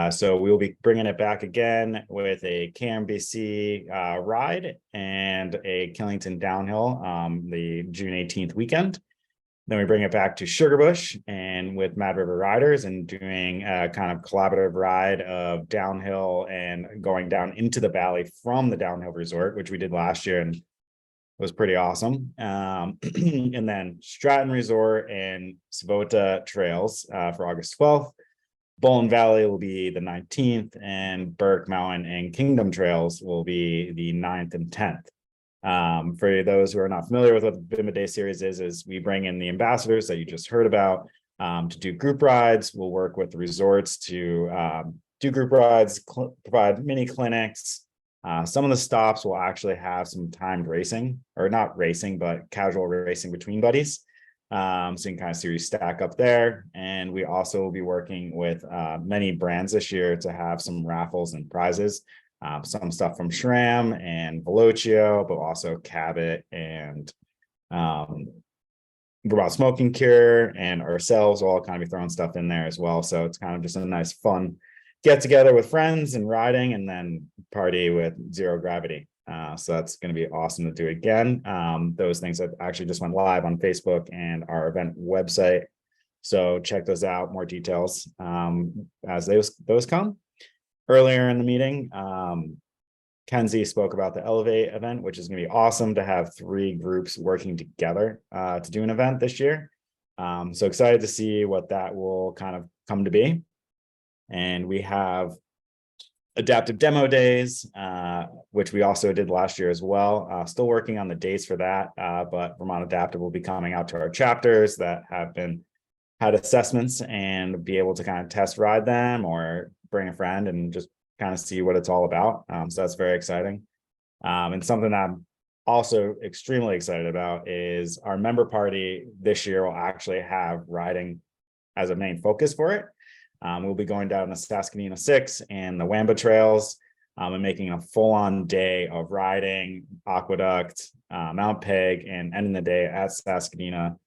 So we'll be bringing it back again with a KMBC ride and a Killington downhill the June 18th weekend. Then we bring it back to Sugarbush and with Mad River Riders and doing a kind of collaborative ride of downhill and going down into the valley from the downhill resort, which we did last year and was pretty awesome. And then Stratton Resort and Savota Trails for August 12th. Bowling Valley will be the 19th, and Burke Mountain and Kingdom Trails will be the 9th and 10th. For those who are not familiar with what the VMBA Day series is we bring in the ambassadors that you just heard about to do group rides. We'll work with the resorts to do group rides, provide mini clinics. Some of the stops will actually have some timed racing, or not racing, but casual racing between buddies. So you can kind of see you stack up there. And we also will be working with many brands this year to have some raffles and prizes. Some stuff from SRAM and Velocio, but also Cabot and Vermont Smoking Cure and ourselves will all kind of be throwing stuff in there as well. So it's kind of just a nice fun get together with friends and riding, and then party with Zero Gravity. So that's going to be awesome to do again. Those things that actually just went live on Facebook and our event website. So check those out, more details as those come. Earlier in the meeting, Kenzie spoke about the Elevate event, which is going to be awesome to have 3 groups working together to do an event this year. So excited to see what that will kind of come to be. And we have adaptive demo days, which we also did last year as well. Still working on the dates for that, but Vermont Adaptive will be coming out to our chapters that have had assessments and be able to kind of test ride them or bring a friend and just kind of see what it's all about. So that's very exciting. And something that I'm also extremely excited about is our member party this year will actually have riding as a main focus for it. We'll be going down the Saskatchewan 6 and the Wamba trails and making a full-on day of riding, Aqueduct, Mount Peg, and ending the day at Saskatchewan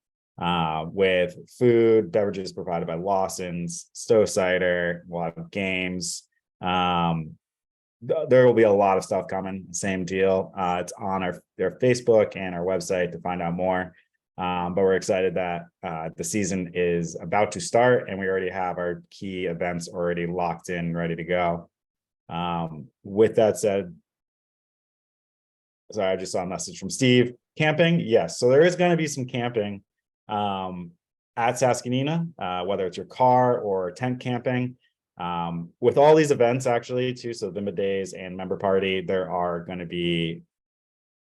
with food, beverages provided by Lawson's, Stowe Cider, we'll have games. There will be a lot of stuff coming, same deal. It's on their Facebook and our website to find out more. But we're excited that the season is about to start and we already have our key events already locked in, ready to go. With that said, sorry, I just saw a message from Steve. Camping, yes. So there is going to be some camping at Saskatchewan, whether it's your car or tent camping. With all these events actually too, so VMBA Days and Member Party, there are going to be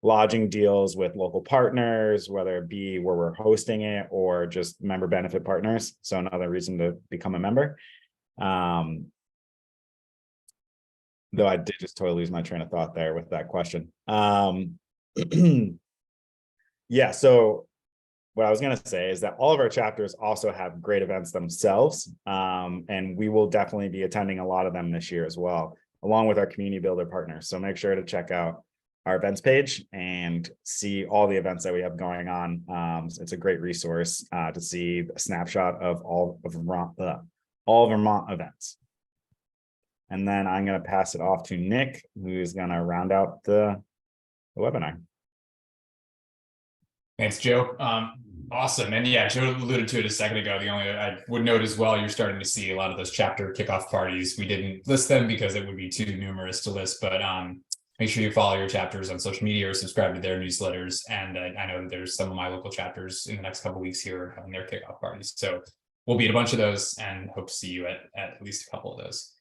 lodging deals with local partners, whether it be where we're hosting it or just member benefit partners. So another reason to become a member. Though I did just totally lose my train of thought there with that question. Yeah, so what I was going to say is that all of our chapters also have great events themselves. And we will definitely be attending a lot of them this year as well, along with our community builder partners. So make sure to check out our events page and see all the events that we have going on. It's a great resource to see a snapshot of all of Vermont events. And then I'm going to pass it off to Nick, who's going to round out the webinar. Thanks, Joe. Awesome. And yeah, Joe alluded to it a second ago. The only I would note as well, you're starting to see a lot of those chapter kickoff parties. We didn't list them because it would be too numerous to list, but make sure you follow your chapters on social media or subscribe to their newsletters. And I know that there's some of my local chapters in the next couple of weeks here having their kickoff parties. So we'll be at a bunch of those and hope to see you at least a couple of those.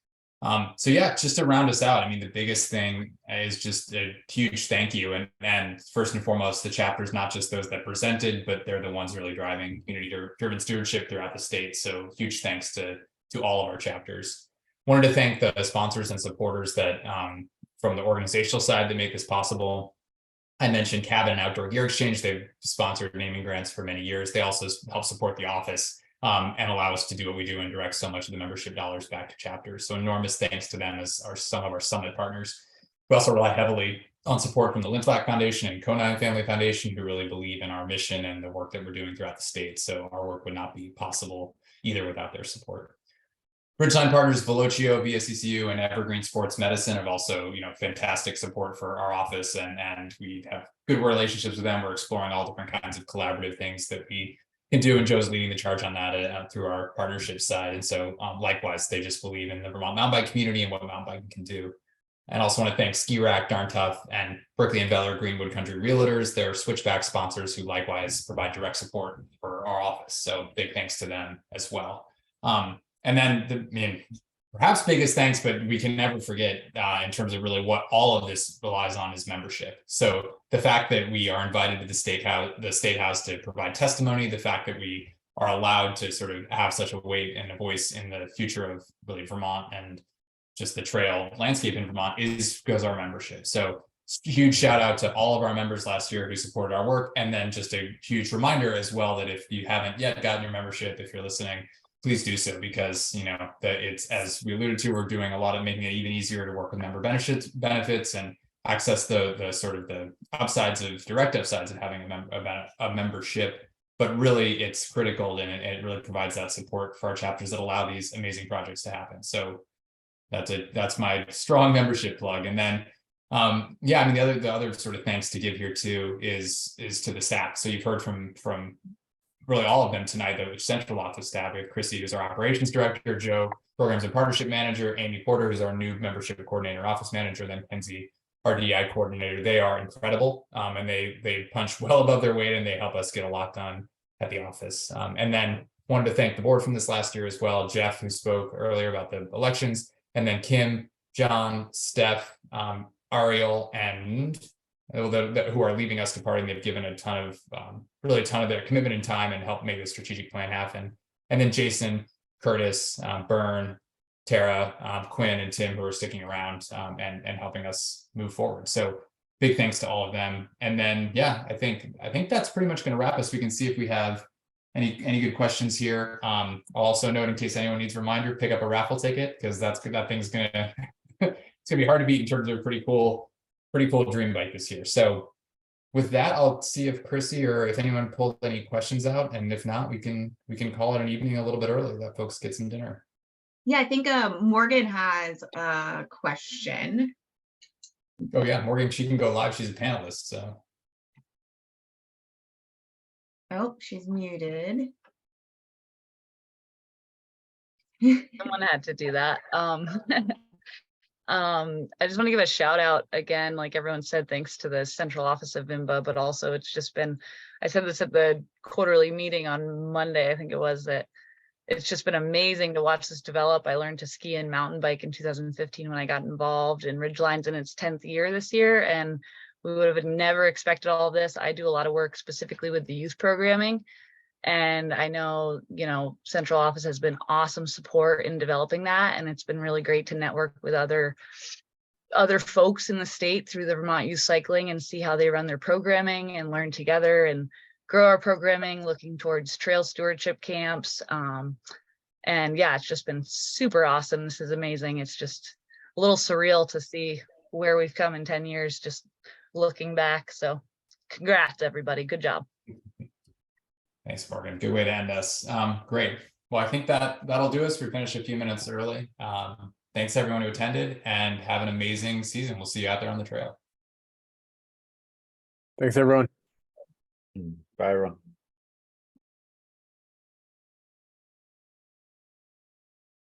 So yeah, just to round us out, I mean, the biggest thing is just a huge thank you. And first and foremost, the chapters, not just those that presented, but they're the ones really driving community-driven stewardship throughout the state. So huge thanks to all of our chapters. Wanted to thank the sponsors and supporters that from the organizational side to make this possible. I mentioned Cabin and Outdoor Gear Exchange. They've sponsored naming grants for many years. They also help support the office and allow us to do what we do and direct so much of the membership dollars back to chapters. So enormous thanks to them as some of our summit partners. We also rely heavily on support from the Lindflack Foundation and Conine Family Foundation, who really believe in our mission and the work that we're doing throughout the state. So our work would not be possible either without their support. Ridgeline Partners, Velocio, VSCCU, and Evergreen Sports Medicine have also, fantastic support for our office, and we have good relationships with them. We're exploring all different kinds of collaborative things that we can do, and Joe's leading the charge on that through our partnership side. And so, likewise, they just believe in the Vermont mountain bike community and what mountain biking can do. And also want to thank Ski Rack, Darn Tough, and Berkeley and Valor Greenwood Country Realtors. They're switchback sponsors who likewise provide direct support for our office. So big thanks to them as well. And then perhaps biggest thanks, but we can never forget in terms of really what all of this relies on is membership. So the fact that we are invited to the State House to provide testimony, the fact that we are allowed to sort of have such a weight and a voice in the future of really Vermont and just the trail landscape in Vermont is because of our membership. So huge shout out to all of our members last year who supported our work. And then just a huge reminder as well that if you haven't yet gotten your membership, if you're listening, please do so, because that it's, as we alluded to, we're doing a lot of making it even easier to work with member benefits and access the sort of the direct upsides of having a membership. But really it's critical, and it really provides that support for our chapters that allow these amazing projects to happen. So that's my strong membership plug. And then the other sort of thanks to give here too is to the staff. So you've heard from really all of them tonight, the central office staff. We have Chrissy, who's our operations director, Joe, programs and partnership manager, Amy Porter, who's our new membership coordinator, office manager, then Kenzie, our DI coordinator. They are incredible, and they punch well above their weight, and they help us get a lot done at the office. And then wanted to thank the board from this last year as well, Jeff, who spoke earlier about the elections, and then Kim, John, Steph, Ariel, and who are leaving us departing. They've given a ton of their commitment and time and helped make the strategic plan happen. And then Jason, Curtis, Byrne, Tara, Quinn, and Tim, who are sticking around and helping us move forward. So big thanks to all of them. And then, I think that's pretty much going to wrap us. We can see if we have any good questions here. I'll also note, in case anyone needs a reminder, pick up a raffle ticket, because that thing's gonna it's gonna be hard to beat in terms of a pretty cool dream bike this year. So with that, I'll see if Chrissy or if anyone pulled any questions out, and if not, we can call it an evening a little bit early, let folks get some dinner. Yeah, I think Morgan has a question. Oh yeah, Morgan, she can go live. She's a panelist, so. Oh, she's muted. Someone had to do that. I just want to give a shout out again, like everyone said, thanks to the central office of VMBA, but also it's just been, I said this at the quarterly meeting on Monday, I think it was, that it's just been amazing to watch this develop. I learned to ski and mountain bike in 2015 when I got involved, and Ridgeline's in its 10th year this year, and we would have never expected all of this. I do a lot of work specifically with the youth programming, and I know, central office has been awesome support in developing that. And it's been really great to network with other folks in the state through the Vermont Youth Cycling and see how they run their programming and learn together and grow our programming, looking towards trail stewardship camps. And yeah, it's just been super awesome. This is amazing. It's just a little surreal to see where we've come in 10 years, just looking back. So congrats, everybody. Good job. Thanks, Morgan. Good way to end us. Great. Well, I think that'll do us. We finished a few minutes early. Thanks everyone who attended, and have an amazing season. We'll see you out there on the trail. Thanks, everyone. Bye, everyone.